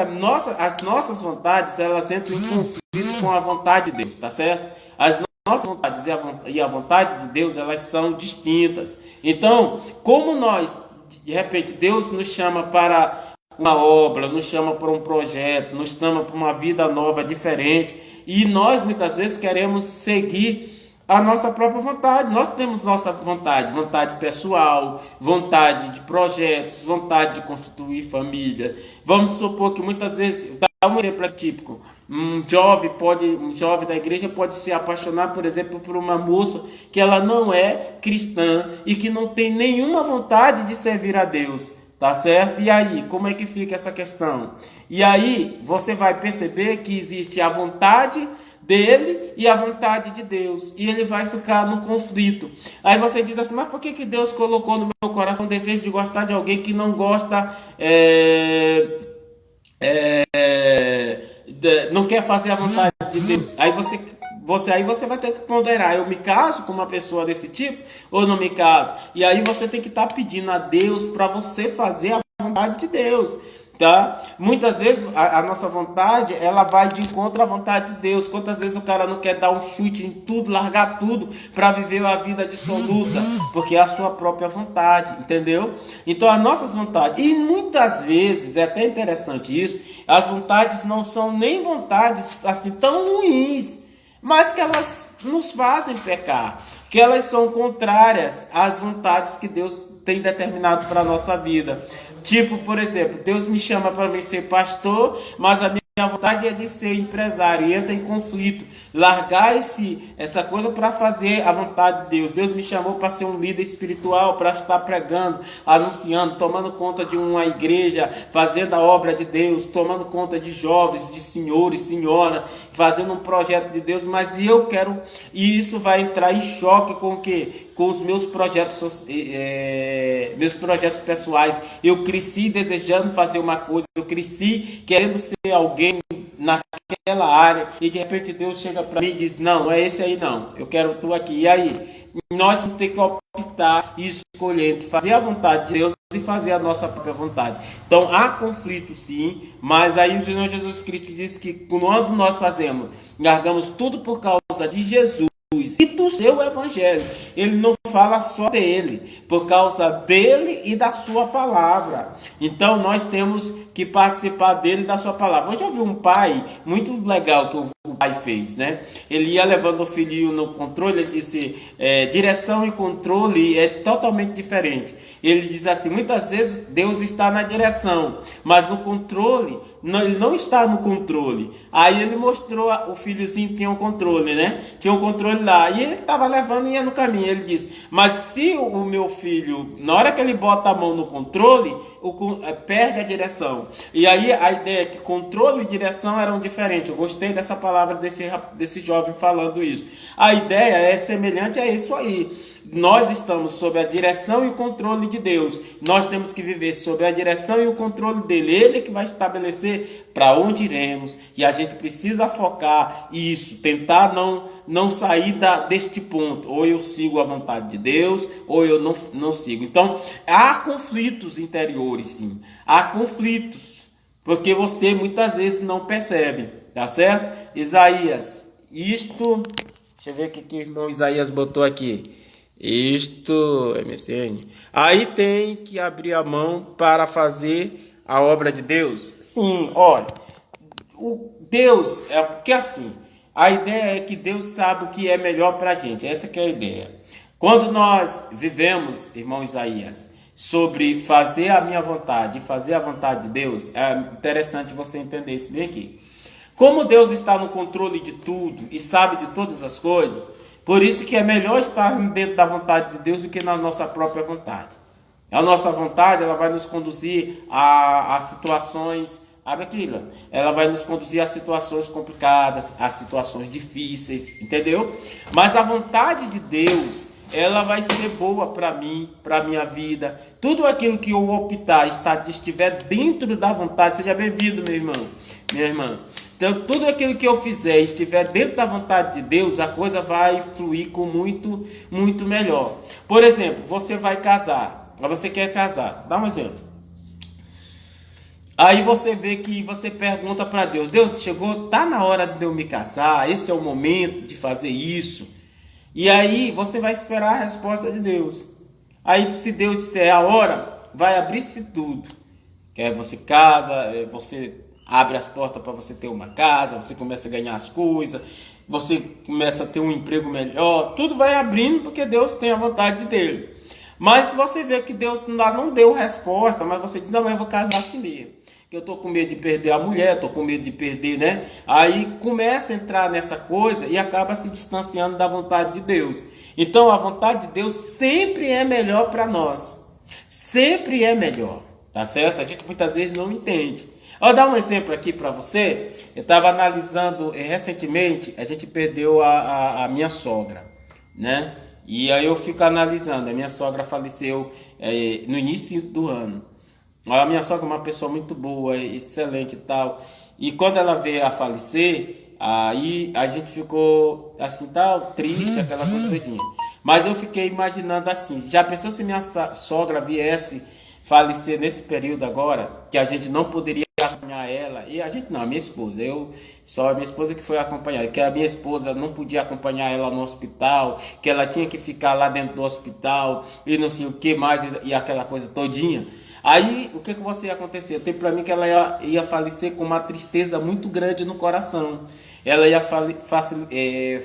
Speaker 1: as nossas vontades, elas entram em conflito com a vontade de Deus, tá certo? As nossas vontades e a vontade de Deus, elas são distintas. Então, como nós, de repente, Deus nos chama para uma obra, nos chama para um projeto, nos chama para uma vida nova, diferente, e nós muitas vezes queremos seguir a nossa própria vontade. Nós temos nossa vontade, vontade pessoal, vontade de projetos, vontade de constituir família. Vamos supor que muitas vezes, dá um exemplo típico, um jovem da igreja pode se apaixonar, por exemplo, por uma moça que ela não é cristã e que não tem nenhuma vontade de servir a Deus. Tá certo? E aí, como é que fica essa questão? E aí, você vai perceber que existe a vontade dele e a vontade de Deus. E ele vai ficar no conflito. Aí você diz assim, mas por que Deus colocou no meu coração o desejo de gostar de alguém que não gosta, não quer fazer a vontade de Deus? Aí você vai ter que ponderar, eu me caso com uma pessoa desse tipo ou não me caso? E aí você tem que estar pedindo a Deus para você fazer a vontade de Deus, tá? Muitas vezes a nossa vontade, ela vai de encontro à vontade de Deus. Quantas vezes o cara não quer dar um chute em tudo, largar tudo para viver a vida dissoluta, porque é a sua própria vontade, entendeu? Então as nossas vontades, e muitas vezes, é até interessante isso, as vontades não são nem vontades assim tão ruins, mas que elas nos fazem pecar, que elas são contrárias às vontades que Deus tem determinado para a nossa vida. Tipo, por exemplo, Deus me chama para mim ser pastor, mas a minha vontade é de ser empresário, e entra em conflito, largar essa coisa para fazer a vontade de Deus. Deus me chamou para ser um líder espiritual, para estar pregando, anunciando, tomando conta de uma igreja, fazendo a obra de Deus, tomando conta de jovens, de senhores, senhoras, fazendo um projeto de Deus, mas eu quero, e isso vai entrar em choque com o quê? Com os meus projetos, meus projetos pessoais. Eu cresci desejando fazer uma coisa, eu cresci querendo ser alguém naquela área, e de repente Deus chega para mim e diz, não é esse aí não, eu quero tu aqui. E aí, nós vamos ter que optar e escolher entre fazer a vontade de Deus e fazer a nossa própria vontade. Então há conflito sim, mas aí o Senhor Jesus Cristo diz que quando nós fazemos, largamos tudo por causa de Jesus e do seu evangelho. Ele não fala só dele, por causa dele e da sua palavra. Então nós temos que participar dele e da sua palavra. Hoje eu vi um pai muito legal que o pai fez, né? Ele ia levando o filhinho no controle, ele disse, direção e controle é totalmente diferente. Ele diz assim, muitas vezes Deus está na direção, mas no controle, ele não está no controle. Aí ele mostrou, o filhozinho tinha um controle, né? Tinha um controle lá, e ele estava levando e ia no caminho. Ele disse, mas se o meu filho, na hora que ele bota a mão no controle, perde a direção. E aí a ideia é que controle e direção eram diferentes. Eu gostei dessa palavra desse jovem falando isso. A ideia é semelhante a isso aí. Nós estamos sob a direção e o controle de Deus. Nós temos que viver sob a direção e o controle dele. Ele que vai estabelecer para onde iremos. E a gente precisa focar isso, tentar não sair deste ponto. Ou eu sigo a vontade de Deus, ou eu não sigo. Então, há conflitos interiores, sim. Há conflitos, porque você muitas vezes não percebe, tá certo? Isaías, deixa eu ver o que o irmão Isaías botou aqui. MSN. Aí tem que abrir a mão para fazer a obra de Deus? Sim, olha, Deus, porque assim, a ideia é que Deus sabe o que é melhor para a gente, essa que é a ideia. Quando nós vivemos, irmão Isaías, sobre fazer a minha vontade e fazer a vontade de Deus, é interessante você entender isso bem aqui. Como Deus está no controle de tudo e sabe de todas as coisas, por isso que é melhor estar dentro da vontade de Deus do que na nossa própria vontade. A nossa vontade, ela vai nos conduzir a situações, abre aquilo, ela vai nos conduzir a situações complicadas, a situações difíceis, entendeu? Mas a vontade de Deus, ela vai ser boa para mim, para a minha vida. Tudo aquilo que eu optar, estiver dentro da vontade, seja bem-vindo, meu irmão, minha irmã. Então, tudo aquilo que eu fizer e estiver dentro da vontade de Deus, a coisa vai fluir com muito, muito melhor. Por exemplo, você vai casar, você quer casar, dá um exemplo. Aí você vê que você pergunta para Deus, Deus, chegou, tá na hora de eu me casar, esse é o momento de fazer isso. E aí você vai esperar a resposta de Deus. Aí se Deus disser a hora, vai abrir-se tudo. Que aí você casa, você abre as portas para você ter uma casa, você começa a ganhar as coisas, você começa a ter um emprego melhor, tudo vai abrindo porque Deus tem a vontade dele. Mas se você vê que Deus não deu resposta, mas você diz, não, eu vou casar assim mesmo. Que eu tô com medo de perder a mulher, tô com medo de perder, né? Aí começa a entrar nessa coisa e acaba se distanciando da vontade de Deus. Então a vontade de Deus sempre é melhor para nós. Sempre é melhor, tá certo? A gente muitas vezes não entende. Vou dar um exemplo aqui para você. Eu estava analisando, recentemente a gente perdeu a minha sogra, né? E aí eu fico analisando, a minha sogra faleceu no início do ano. A minha sogra é uma pessoa muito boa, excelente e tal. E quando ela veio a falecer, aí a gente ficou assim, tal, triste, aquela coisa todinha. Mas eu fiquei imaginando assim, já pensou se minha sogra viesse falecer nesse período agora, que a gente não poderia acompanhar ela, e a gente não, a minha esposa, só a minha esposa que foi acompanhar, que a minha esposa não podia acompanhar ela no hospital, que ela tinha que ficar lá dentro do hospital, e não sei o que mais, e aquela coisa todinha. Aí, o que você ia acontecer? Eu tenho para mim que ela ia falecer com uma tristeza muito grande no coração. Ela ia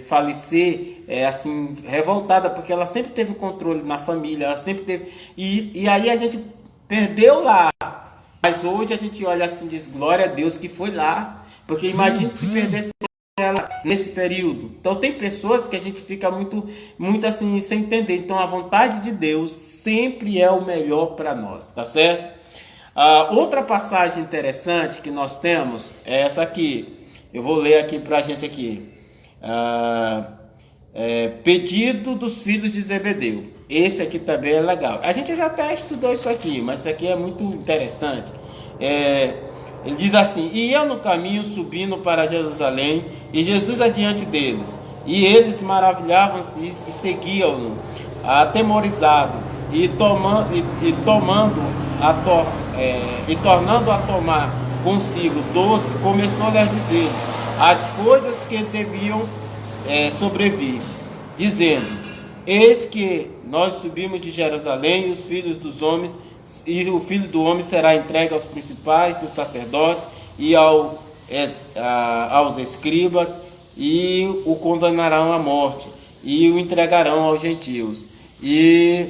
Speaker 1: falecer assim, revoltada, porque ela sempre teve o controle na família, ela sempre teve. E aí a gente perdeu lá. Mas hoje a gente olha assim e diz, glória a Deus que foi lá. Porque imagine se perdesse ela nesse período. Então tem pessoas que a gente fica muito, muito assim sem entender. Então a vontade de Deus sempre é o melhor para nós, tá certo? Outra passagem interessante que nós temos é essa aqui. Eu vou ler aqui para a gente aqui. Pedido dos filhos de Zebedeu. Esse aqui também é legal. A gente já até estudou isso aqui, mas isso aqui é muito interessante. Ele diz assim: e iam no caminho subindo para Jerusalém, e Jesus adiante deles. E eles maravilhavam-se e seguiam-no, atemorizados, e tornando a tomar consigo 12, começou a lhes dizer as coisas que deviam sobrevir, dizendo: eis que nós subimos de Jerusalém, e os filhos dos homens, e o filho do homem será entregue aos principais dos sacerdotes e aos escribas, e o condenarão à morte, e o entregarão aos gentios, e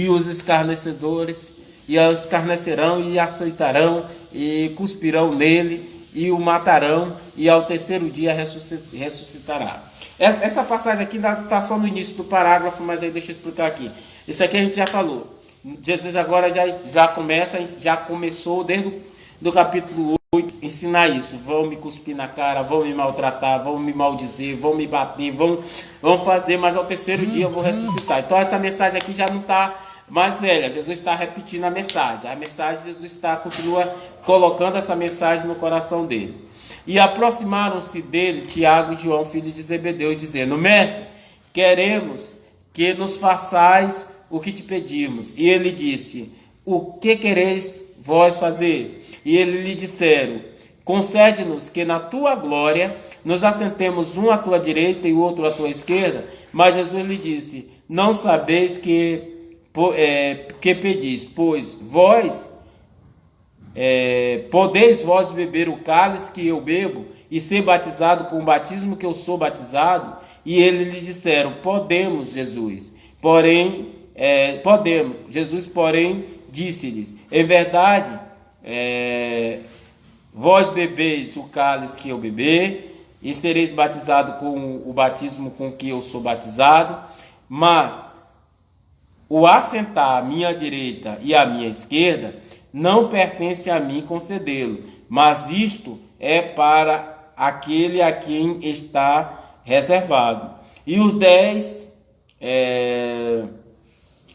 Speaker 1: os escarnecedores e os escarnecerão e açoitarão e cuspirão nele e o matarão, e ao terceiro dia ressuscitará. Essa passagem aqui está só no início do parágrafo, mas aí deixa eu explicar aqui. Isso aqui a gente já falou. Jesus agora já começou desde o capítulo 8 ensinar isso. Vão me cuspir na cara, vão me maltratar, vão me maldizer, vão me bater, vão fazer, mas ao terceiro dia eu vou ressuscitar. Então essa mensagem aqui já não está mais velha. Jesus está repetindo a mensagem. A mensagem, Jesus continua colocando essa mensagem no coração dele. E aproximaram-se dele Tiago e João, filhos de Zebedeu, dizendo: mestre, queremos que nos façais o que te pedimos. E ele disse: o que quereis vós fazer? E eles lhe disseram: concede-nos que na tua glória nos assentemos um à tua direita e o outro à tua esquerda. Mas Jesus lhe disse: não sabeis que pedis, pois vós podeis vós beber o cálice que eu bebo e ser batizado com o batismo que eu sou batizado? E eles lhe disseram: podemos, Jesus. Podemos. Jesus, porém, disse-lhes: em verdade, vós bebeis o cálice que eu beber e sereis batizados com o batismo com que eu sou batizado, mas o assentar à minha direita e à minha esquerda não pertence a mim concedê-lo, mas isto é para aquele a quem está reservado. E os 10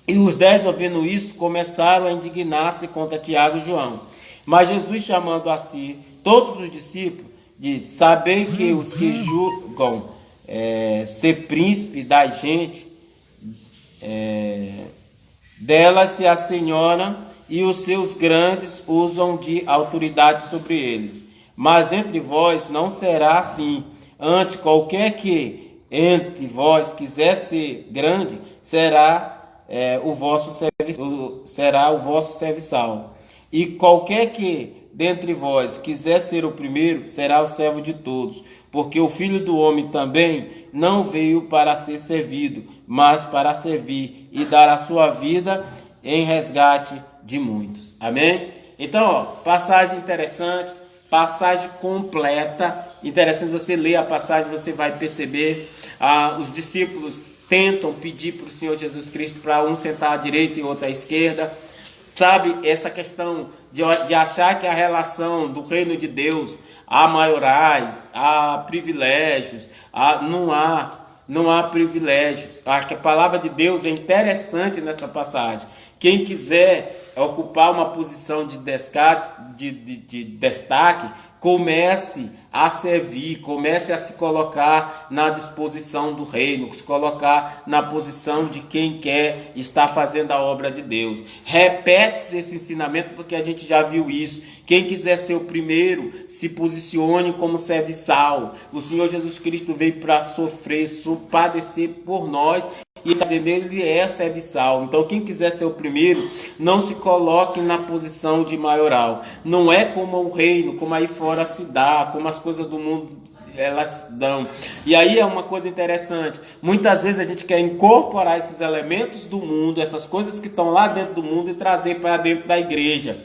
Speaker 1: E os 10, ouvindo isso, começaram a indignar-se contra Tiago e João. Mas Jesus, chamando a si todos os discípulos, disse: sabei que os que julgam ser príncipe da gente, delas se assenhoram, e os seus grandes usam de autoridade sobre eles. Mas entre vós não será assim. Antes, qualquer que entre vós quiser ser grande, será o vosso serviçal. E qualquer que dentre vós quiser ser o primeiro, será o servo de todos. Porque o Filho do Homem também não veio para ser servido, mas para servir e dar a sua vida em resgate de muitos. Amém? Então, passagem interessante, passagem completa. Interessante você ler a passagem, você vai perceber. Os discípulos tentam pedir para o Senhor Jesus Cristo para um sentar à direita e outro à esquerda. Sabe, essa questão de achar que a relação do reino de Deus há maiorais, há privilégios, não há privilégios. A palavra de Deus é interessante nessa passagem. Quem quiser ocupar uma posição de destaque, comece a servir, comece a se colocar na disposição do reino, se colocar na posição de quem quer estar fazendo a obra de Deus. Repete-se esse ensinamento porque a gente já viu isso. Quem quiser ser o primeiro, se posicione como serviçal. O Senhor Jesus Cristo veio para sofrer, padecer por nós, e ele é serviçal. Então quem quiser ser o primeiro, não se coloque na posição de maioral. Não é como o reino, como aí fora se dá, como as coisas do mundo elas dão. E aí é uma coisa interessante, muitas vezes a gente quer incorporar esses elementos do mundo, essas coisas que estão lá dentro do mundo, e trazer para dentro da igreja.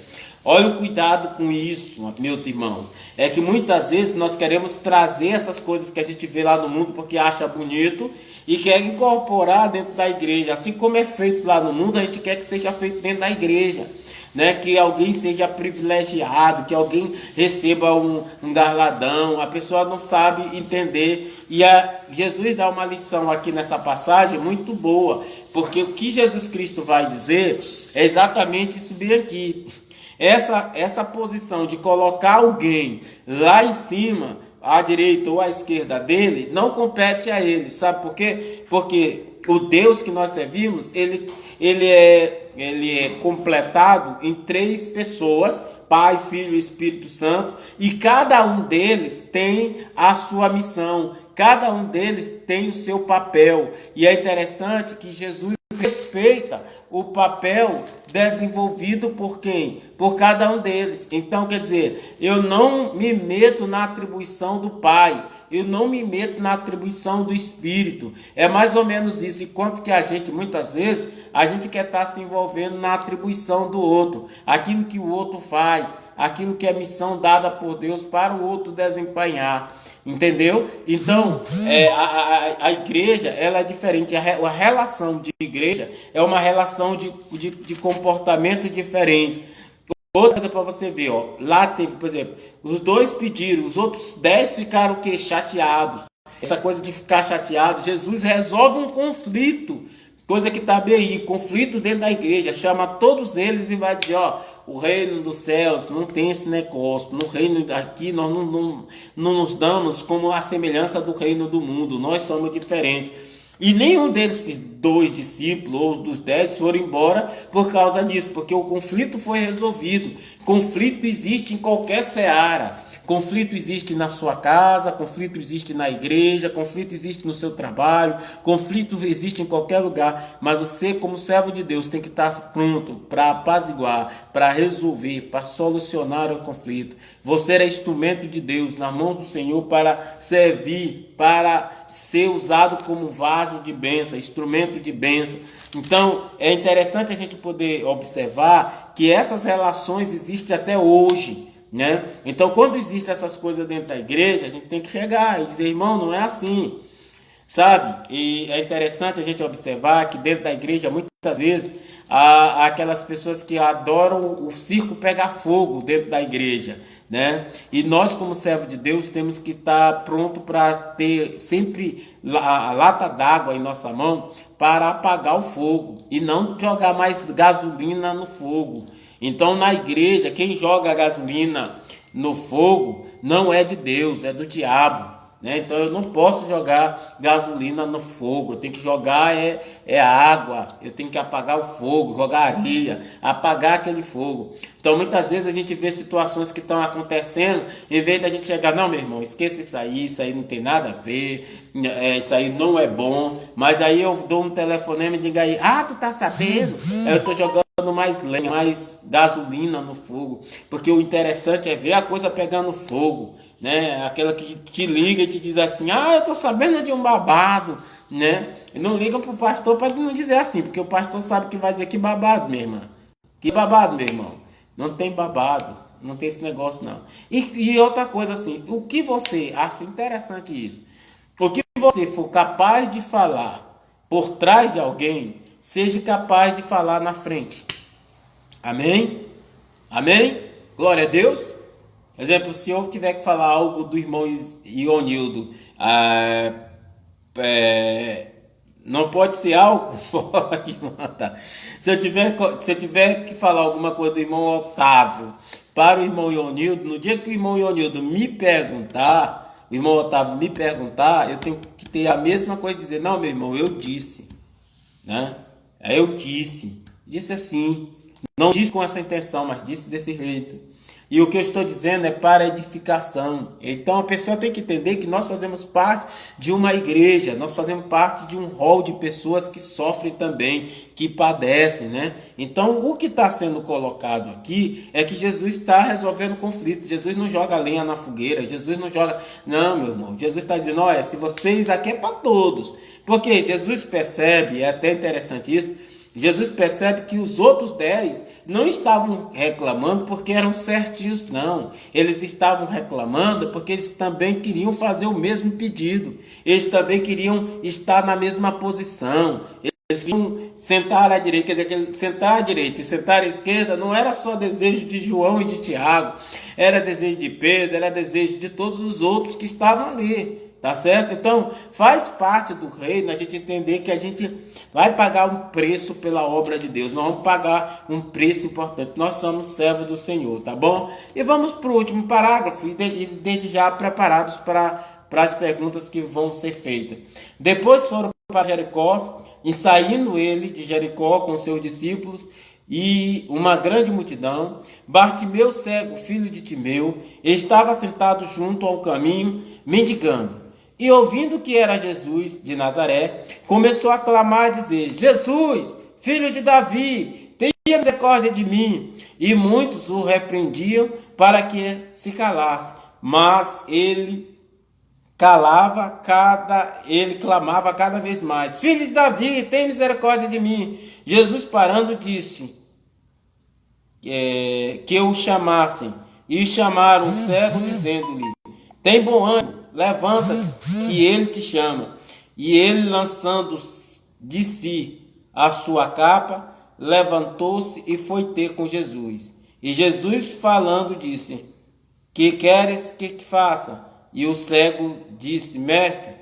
Speaker 1: Olha o cuidado com isso, meus irmãos. É que muitas vezes nós queremos trazer essas coisas que a gente vê lá no mundo porque acha bonito e quer incorporar dentro da igreja. Assim como é feito lá no mundo, a gente quer que seja feito dentro da igreja. Né? Que alguém seja privilegiado, que alguém receba um galardão. A pessoa não sabe entender. E Jesus dá uma lição aqui nessa passagem muito boa. Porque o que Jesus Cristo vai dizer é exatamente isso bem aqui. Essa posição de colocar alguém lá em cima, à direita ou à esquerda dele, não compete a ele. Sabe por quê? Porque o Deus que nós servimos, ele é completado em 3 pessoas, Pai, Filho e Espírito Santo, e cada um deles tem a sua missão, cada um deles tem o seu papel. E é interessante que Jesus respeita o papel desenvolvido por quem? Por cada um deles. Então, quer dizer, eu não me meto na atribuição do Pai, eu não me meto na atribuição do Espírito. É mais ou menos isso. Enquanto que a gente, muitas vezes, a gente quer estar se envolvendo na atribuição do outro, aquilo que o outro faz, aquilo que é missão dada por Deus para o outro desempenhar. Entendeu? Então, a igreja, ela é diferente. A relação de igreja é uma relação de comportamento diferente. Outra coisa para você ver, ó, lá teve, por exemplo, os 2 pediram, os outros 10 ficaram chateados. Essa coisa de ficar chateado, Jesus resolve um conflito, coisa que está bem aí, conflito dentro da igreja, chama todos eles e vai dizer, ó, o reino dos céus não tem esse negócio, no reino aqui nós não nos damos como a semelhança do reino do mundo, nós somos diferentes. E nenhum desses 2 discípulos, ou dos 10, foram embora por causa disso, porque o conflito foi resolvido. Conflito existe em qualquer seara. Conflito existe na sua casa, conflito existe na igreja, conflito existe no seu trabalho, conflito existe em qualquer lugar, mas você, como servo de Deus, tem que estar pronto para apaziguar, para resolver, para solucionar o conflito. Você é instrumento de Deus nas mãos do Senhor para servir, para ser usado como vaso de bênção, instrumento de bênção. Então, é interessante a gente poder observar que essas relações existem até hoje. Né? Então, quando existem essas coisas dentro da igreja, a gente tem que chegar e dizer, irmão, não é assim, sabe? E é interessante a gente observar que dentro da igreja, muitas vezes, há aquelas pessoas que adoram o circo pegar fogo dentro da igreja, né? E nós, como servo de Deus, temos que estar pronto para ter sempre a lata d'água em nossa mão para apagar o fogo e não jogar mais gasolina no fogo. Então, na igreja, quem joga gasolina no fogo não é de Deus, é do diabo. Né? Então eu não posso jogar gasolina no fogo, eu tenho que jogar água, eu tenho que apagar o fogo, jogar areia, apagar aquele fogo. Então muitas vezes a gente vê situações que estão acontecendo, em vez da gente chegar, não meu irmão, esqueça isso aí não tem nada a ver, isso aí não é bom, mas aí eu dou um telefonema e digo aí, tu tá sabendo? Eu tô jogando mais lenha, mais gasolina no fogo, porque o interessante é ver a coisa pegando fogo, né? Aquela que te liga e te diz assim, eu tô sabendo de um babado, né? E não liga pro pastor para não dizer assim, porque o pastor sabe que vai dizer que babado, minha irmã. Que babado, meu irmão. Não tem babado, não tem esse negócio não. E outra coisa assim, o que você acha interessante isso? O que você for capaz de falar por trás de alguém, seja capaz de falar na frente. Amém? Amém? Glória a Deus. Por exemplo, se eu tiver que falar algo do irmão Ionildo, não pode ser algo? Pode mandar. Se eu tiver que falar alguma coisa do irmão Otávio para o irmão Ionildo, no dia que o irmão Ionildo me perguntar, o irmão Otávio me perguntar, eu tenho que ter a mesma coisa, dizer, não meu irmão, eu disse, né? Eu disse assim, não disse com essa intenção, mas disse desse jeito. E o que eu estou dizendo é para edificação. Então a pessoa tem que entender que nós fazemos parte de uma igreja, nós fazemos parte de um rol de pessoas que sofrem também, que padecem, né? Então o que está sendo colocado aqui é que Jesus está resolvendo conflito. Jesus não joga lenha na fogueira, Jesus não joga... Não, meu irmão, Jesus está dizendo, olha, se vocês aqui é para todos. Porque Jesus percebe, é até interessante isso, Jesus percebe que os outros 10 não estavam reclamando porque eram certinhos, não. Eles estavam reclamando porque eles também queriam fazer o mesmo pedido. Eles também queriam estar na mesma posição. Eles queriam sentar à direita. Quer dizer, sentar à direita e sentar à esquerda não era só desejo de João e de Tiago. Era desejo de Pedro, era desejo de todos os outros que estavam ali. Tá certo? Então, faz parte do reino a gente entender que a gente vai pagar um preço pela obra de Deus. Nós vamos pagar um preço importante. Nós somos servos do Senhor, tá bom? E vamos para o último parágrafo, e desde já preparados para as perguntas que vão ser feitas. Depois foram para Jericó, e saindo ele de Jericó com seus discípulos e uma grande multidão, Bartimeu, cego, filho de Timeu, estava sentado junto ao caminho, mendigando. E ouvindo que era Jesus de Nazaré, começou a clamar e dizer, Jesus, filho de Davi, tenha misericórdia de mim. E muitos o repreendiam para que se calasse. Mas ele clamava cada vez mais, filho de Davi, tenha misericórdia de mim. Jesus parando disse que o chamassem. E chamaram o cego dizendo-lhe, tem bom ânimo, levanta-te, que ele te chama. E ele, lançando de si a sua capa, levantou-se e foi ter com Jesus. E Jesus, falando, disse, que queres que te faça? E o cego disse, mestre,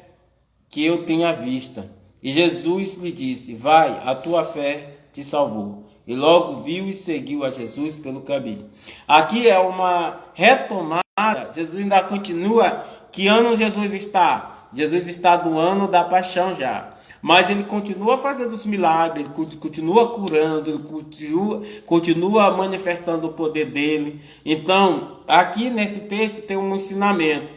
Speaker 1: que eu tenha vista. E Jesus lhe disse, vai, a tua fé te salvou. E logo viu e seguiu a Jesus pelo caminho. Aqui é uma retomada. Jesus ainda continua. Que ano Jesus está? Jesus está do ano da paixão já. Mas ele continua fazendo os milagres, ele continua curando, ele continua manifestando o poder dele. Então, aqui nesse texto tem um ensinamento.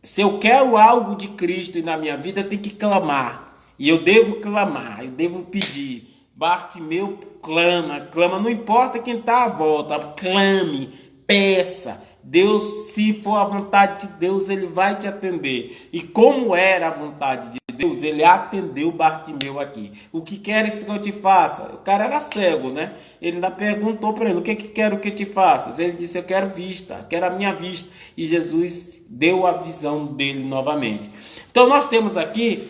Speaker 1: Se eu quero algo de Cristo na minha vida, eu tenho que clamar. E eu devo clamar, eu devo pedir. Bartimeu clama, não importa quem está à volta, clame, peça. Deus, se for a vontade de Deus, ele vai te atender. E como era a vontade de Deus, ele atendeu Bartimeu aqui. O que queres que eu te faça? O cara era cego, né? Ele ainda perguntou para ele, o que quero que eu te faça? Ele disse, eu quero vista, quero a minha vista. E Jesus deu a visão dele novamente. Então nós temos aqui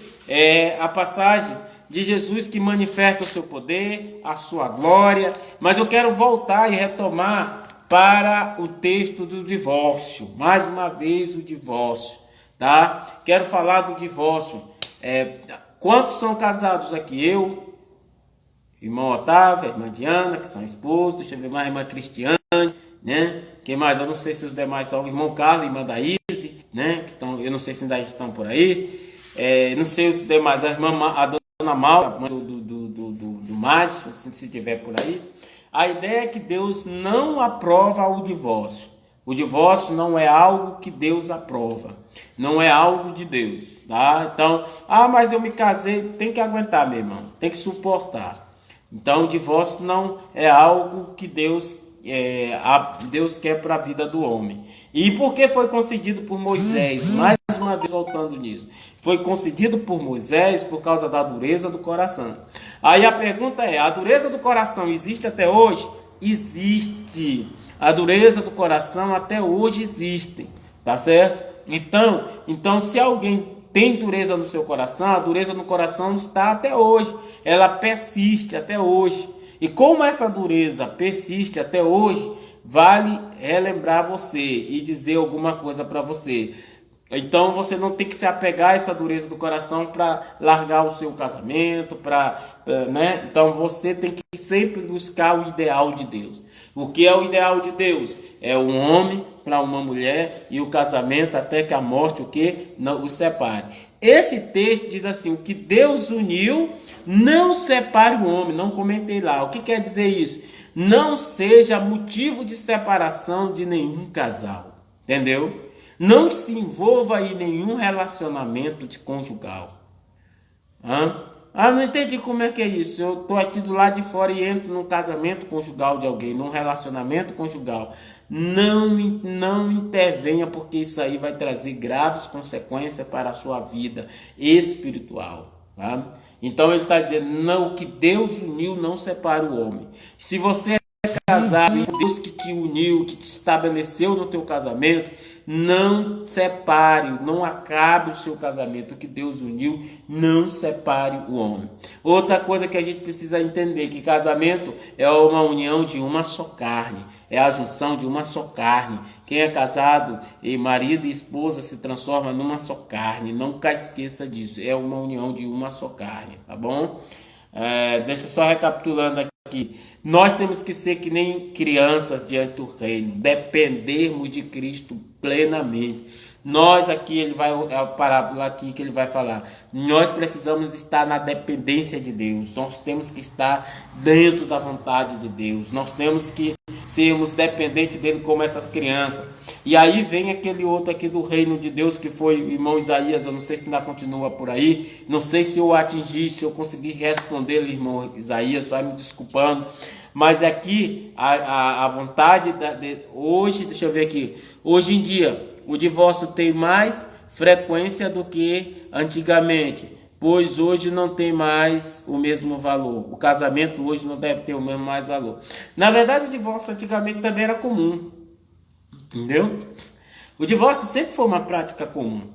Speaker 1: a passagem de Jesus que manifesta o seu poder, a sua glória. Mas eu quero voltar e retomar para o texto do divórcio. Mais uma vez o divórcio, tá? Quero falar do divórcio. Quantos são casados aqui? Eu, irmão Otávio, a irmã Diana, que são esposos. Deixa eu ver mais, a irmã Cristiane, né? Quem mais? Eu não sei se os demais são o irmão Carlos, irmã Daíse, né? Que estão, eu não sei se ainda estão por aí. Não sei os demais, a irmã, a dona Maura, mãe do Madison, se estiver por aí. A ideia é que Deus não aprova o divórcio. O divórcio não é algo que Deus aprova. Não é algo de Deus, tá? Então, mas eu me casei, tem que aguentar, meu irmão. Tem que suportar. Então, o divórcio não é algo que Deus quer para a vida do homem. E por que foi concedido por Moisés? Mais uma vez voltando nisso. Foi concedido por Moisés por causa da dureza do coração. Aí a pergunta é, a dureza do coração existe até hoje? Existe. A dureza do coração até hoje existe. Tá certo? Então se alguém tem dureza no seu coração, a dureza no coração está até hoje. Ela persiste até hoje. E como essa dureza persiste até hoje, vale relembrar você e dizer alguma coisa para você. Então você não tem que se apegar a essa dureza do coração para largar o seu casamento, né? Então você tem que sempre buscar o ideal de Deus. O que é o ideal de Deus? É um homem para uma mulher e o casamento até que a morte não os separe. Esse texto diz assim: o que Deus uniu, não separe o homem. Não comentei lá. O que quer dizer isso? Não seja motivo de separação de nenhum casal. Entendeu? Não se envolva em nenhum relacionamento de conjugal. Não entendi como é que é isso. Eu estou aqui do lado de fora e entro num casamento conjugal de alguém, num relacionamento conjugal. Não intervenha, porque isso aí vai trazer graves consequências para a sua vida espiritual. Tá? Então ele está dizendo, não, o que Deus uniu não separa o homem. Se você é casado, Deus que te uniu, que te estabeleceu no teu casamento, não separe, não acabe o seu casamento. O que Deus uniu, não separe o homem. Outra coisa que a gente precisa entender, que casamento é uma união de uma só carne, é a junção de uma só carne. Quem é casado, e marido e esposa, se transforma numa só carne. Nunca esqueça disso, é uma união de uma só carne, tá bom? Deixa só recapitulando aqui. Nós temos que ser que nem crianças diante do reino, dependermos de Cristo plenamente. Nós aqui, ele vai, a parábola aqui que ele vai falar, nós precisamos estar na dependência de Deus, nós temos que estar dentro da vontade de Deus, nós temos que sermos dependentes dele como essas crianças. E aí vem aquele outro aqui do reino de Deus, que foi o irmão Isaías. Eu não sei se ainda continua por aí, não sei se eu atingi, se eu consegui responder, irmão Isaías, vai me desculpando. Mas aqui a vontade hoje, deixa eu ver aqui, hoje em dia o divórcio tem mais frequência do que antigamente, pois hoje não tem mais o mesmo valor. O casamento hoje não deve ter o mesmo mais valor. Na verdade, o divórcio antigamente também era comum, entendeu? O divórcio sempre foi uma prática comum,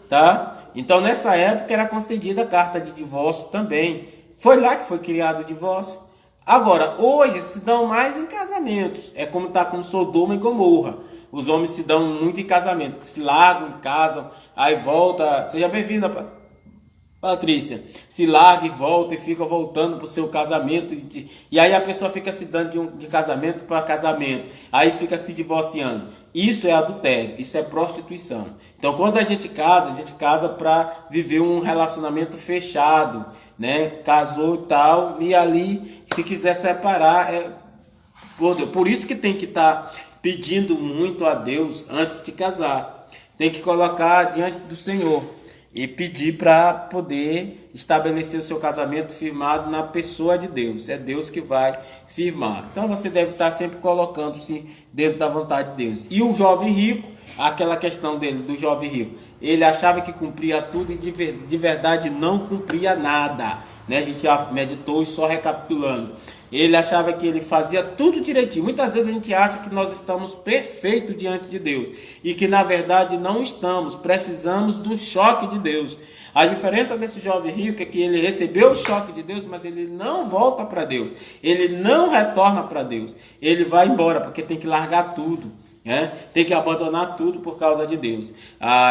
Speaker 1: tá? Então nessa época era concedida a carta de divórcio também. Foi lá que foi criado o divórcio. Agora, hoje se dão mais em casamentos. É como está com Sodoma e Gomorra. Os homens se dão muito em casamento, se largam, casam, aí volta. Seja bem-vinda, Patrícia. Se larga e volta e fica voltando para o seu casamento. E aí a pessoa fica se dando de casamento para casamento. Aí fica se divorciando. Isso é adultério, isso é prostituição. Então quando a gente casa para viver um relacionamento fechado, né? Casou e tal, e ali se quiser separar, por isso que tem que estar pedindo muito a Deus antes de casar. Tem que colocar diante do Senhor e pedir para poder estabelecer o seu casamento firmado na pessoa de Deus. É Deus que vai firmar. Então você deve estar sempre colocando-se dentro da vontade de Deus. E o jovem rico, aquela questão dele, do jovem rico, ele achava que cumpria tudo e de verdade não cumpria nada. né? A gente já meditou e só recapitulando. Ele achava que ele fazia tudo direitinho. Muitas vezes a gente acha que nós estamos perfeitos diante de Deus e que na verdade não estamos. Precisamos do choque de Deus. A diferença desse jovem rico é que ele recebeu o choque de Deus, mas ele não volta para Deus. Ele não retorna para Deus. Ele vai embora porque tem que largar tudo. Tem que abandonar tudo por causa de Deus.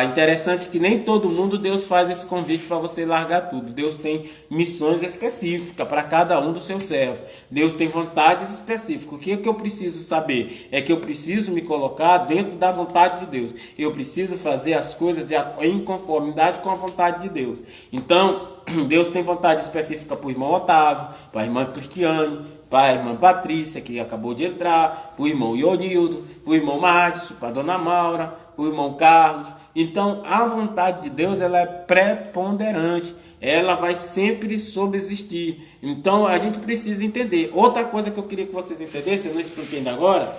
Speaker 1: Interessante que nem todo mundo Deus faz esse convite para você largar tudo. Deus tem missões específicas para cada um dos seus servos. Deus tem vontades específicas. O que é que eu preciso saber? É que eu preciso me colocar dentro da vontade de Deus. Eu preciso fazer as coisas em conformidade com a vontade de Deus. Então, Deus tem vontade específica para o irmão Otávio, para a irmã Cristiane, para a irmã Patrícia, que acabou de entrar, para o irmão Ionildo, para o irmão Márcio, para a dona Maura, para o irmão Carlos. Então, a vontade de Deus ela é preponderante. Ela vai sempre subsistir. Então, a gente precisa entender. Outra coisa que eu queria que vocês entendessem, eu não expliquei ainda agora,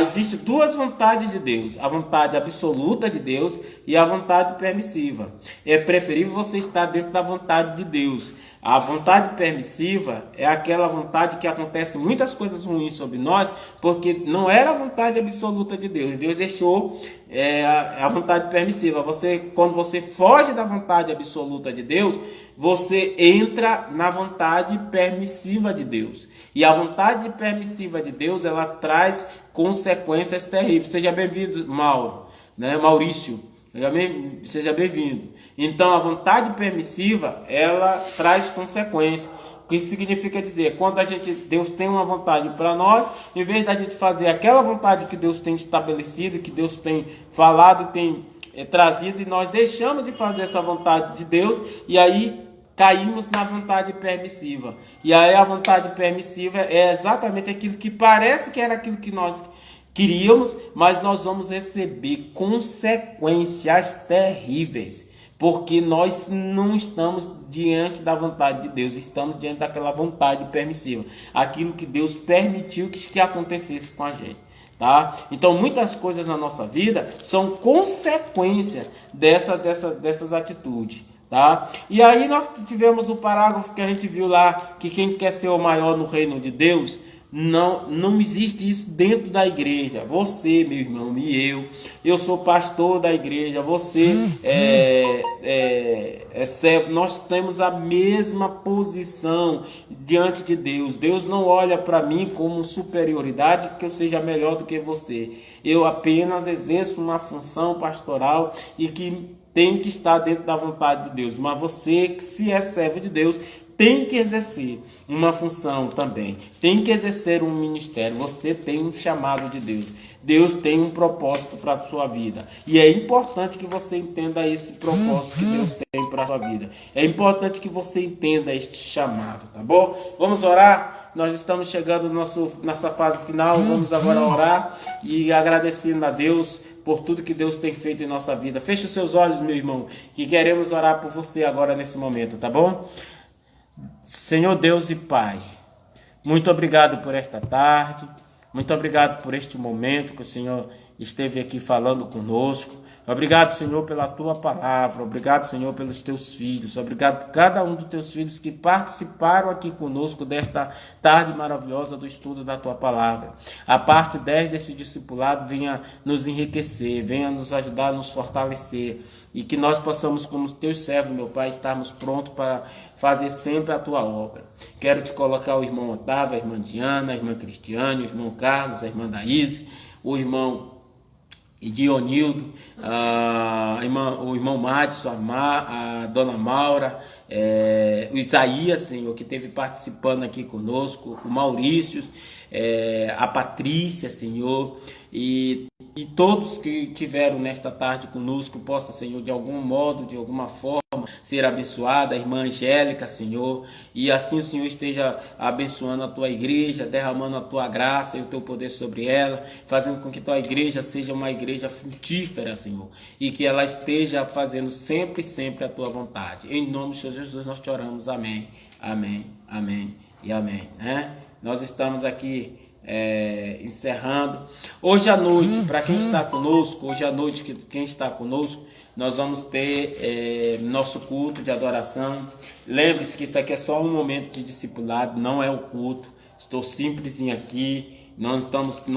Speaker 1: existem duas vontades de Deus. A vontade absoluta de Deus e a vontade permissiva. É preferível você estar dentro da vontade de Deus. A vontade permissiva é aquela vontade que acontece muitas coisas ruins sobre nós, porque não era a vontade absoluta de Deus. Deus deixou a vontade permissiva. Quando você foge da vontade absoluta de Deus, você entra na vontade permissiva de Deus. E a vontade permissiva de Deus, ela traz consequências terríveis. Seja bem-vindo, Mauro, né? Maurício. Seja bem-vindo. Então, a vontade permissiva, ela traz consequências. O que significa dizer? Quando Deus tem uma vontade para nós, em vez da gente fazer aquela vontade que Deus tem estabelecido, que Deus tem falado e tem trazido, e nós deixamos de fazer essa vontade de Deus, e aí caímos na vontade permissiva. E aí a vontade permissiva é exatamente aquilo que parece que era aquilo que nós queríamos, mas nós vamos receber consequências terríveis, porque nós não estamos diante da vontade de Deus, estamos diante daquela vontade permissiva, aquilo que Deus permitiu que acontecesse com a gente. Tá? Então muitas coisas na nossa vida são consequência dessas atitudes. Tá? E aí nós tivemos o parágrafo que a gente viu lá, que quem quer ser o maior no reino de Deus, não existe isso dentro da igreja. Você, meu irmão, e eu sou pastor da igreja, você é servo. Nós temos a mesma posição diante de Deus. Deus não olha para mim como superioridade, que eu seja melhor do que você. Eu apenas exerço uma função pastoral e que tem que estar dentro da vontade de Deus. Mas você, que se é servo de Deus, tem que exercer uma função também. Tem que exercer um ministério. Você tem um chamado de Deus. Deus tem um propósito para a sua vida. E é importante que você entenda esse propósito que Deus tem para a sua vida. É importante que você entenda este chamado, tá bom? Vamos orar? Nós estamos chegando nessa fase final. Vamos agora orar e agradecendo a Deus por tudo que Deus tem feito em nossa vida. Feche os seus olhos, meu irmão, que queremos orar por você agora nesse momento, tá bom? Senhor Deus e Pai, muito obrigado por esta tarde, muito obrigado por este momento que o Senhor esteve aqui falando conosco. Obrigado, Senhor, pela Tua palavra, obrigado, Senhor, pelos Teus filhos, obrigado por cada um dos Teus filhos que participaram aqui conosco desta tarde maravilhosa do estudo da Tua palavra. A parte 10 desse discipulado venha nos enriquecer, venha nos ajudar a nos fortalecer, e que nós possamos, como Teus servos, meu Pai, estarmos prontos para fazer sempre a Tua obra. Quero te colocar o irmão Otávio, a irmã Diana, a irmã Cristiane, o irmão Carlos, a irmã Daíse, o irmão Dionildo, o irmão Madison, a dona Maura, o Isaías, Senhor, que esteve participando aqui conosco, o Maurício, a Patrícia, Senhor, e todos que tiveram nesta tarde conosco, possa, Senhor, de algum modo, de alguma forma, ser abençoada, a irmã Angélica, Senhor, e assim o Senhor esteja abençoando a Tua igreja, derramando a Tua graça e o Teu poder sobre ela, fazendo com que Tua igreja seja uma igreja frutífera, Senhor, e que ela esteja fazendo sempre, sempre a Tua vontade. Em nome de Jesus nós te oramos, amém, amém, amém e amém, né? Nós estamos aqui encerrando. Hoje à noite, para quem está conosco, hoje à noite, quem está conosco, nós vamos ter nosso culto de adoração. Lembre-se que isso aqui é só um momento de discipulado, não é o culto. Estou simplesinho aqui, não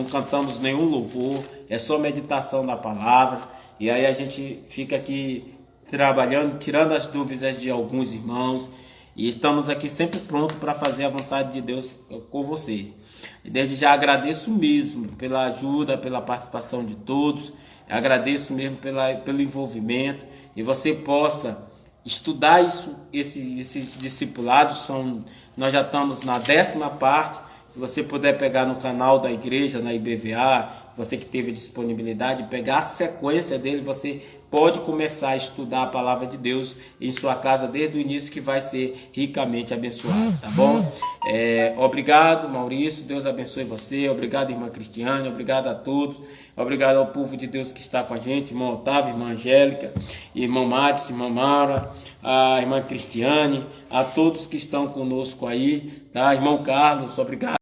Speaker 1: cantamos nenhum louvor, é só meditação da palavra. E aí a gente fica aqui trabalhando, tirando as dúvidas de alguns irmãos. E estamos aqui sempre prontos para fazer a vontade de Deus com vocês. E desde já agradeço mesmo pela ajuda, pela participação de todos. Agradeço mesmo pelo envolvimento. E você possa estudar esses discipulados. Nós já estamos na 10ª parte. Se você puder pegar no canal da igreja, na IBVA, você que teve disponibilidade, pegar a sequência dele, você pode começar a estudar a palavra de Deus em sua casa desde o início, que vai ser ricamente abençoado, tá bom? Obrigado, Maurício, Deus abençoe você, obrigado, irmã Cristiane, obrigado a todos, obrigado ao povo de Deus que está com a gente, irmão Otávio, irmã Angélica, irmão Matos, irmã Mara, a irmã Cristiane, a todos que estão conosco aí, tá? Irmão Carlos, obrigado.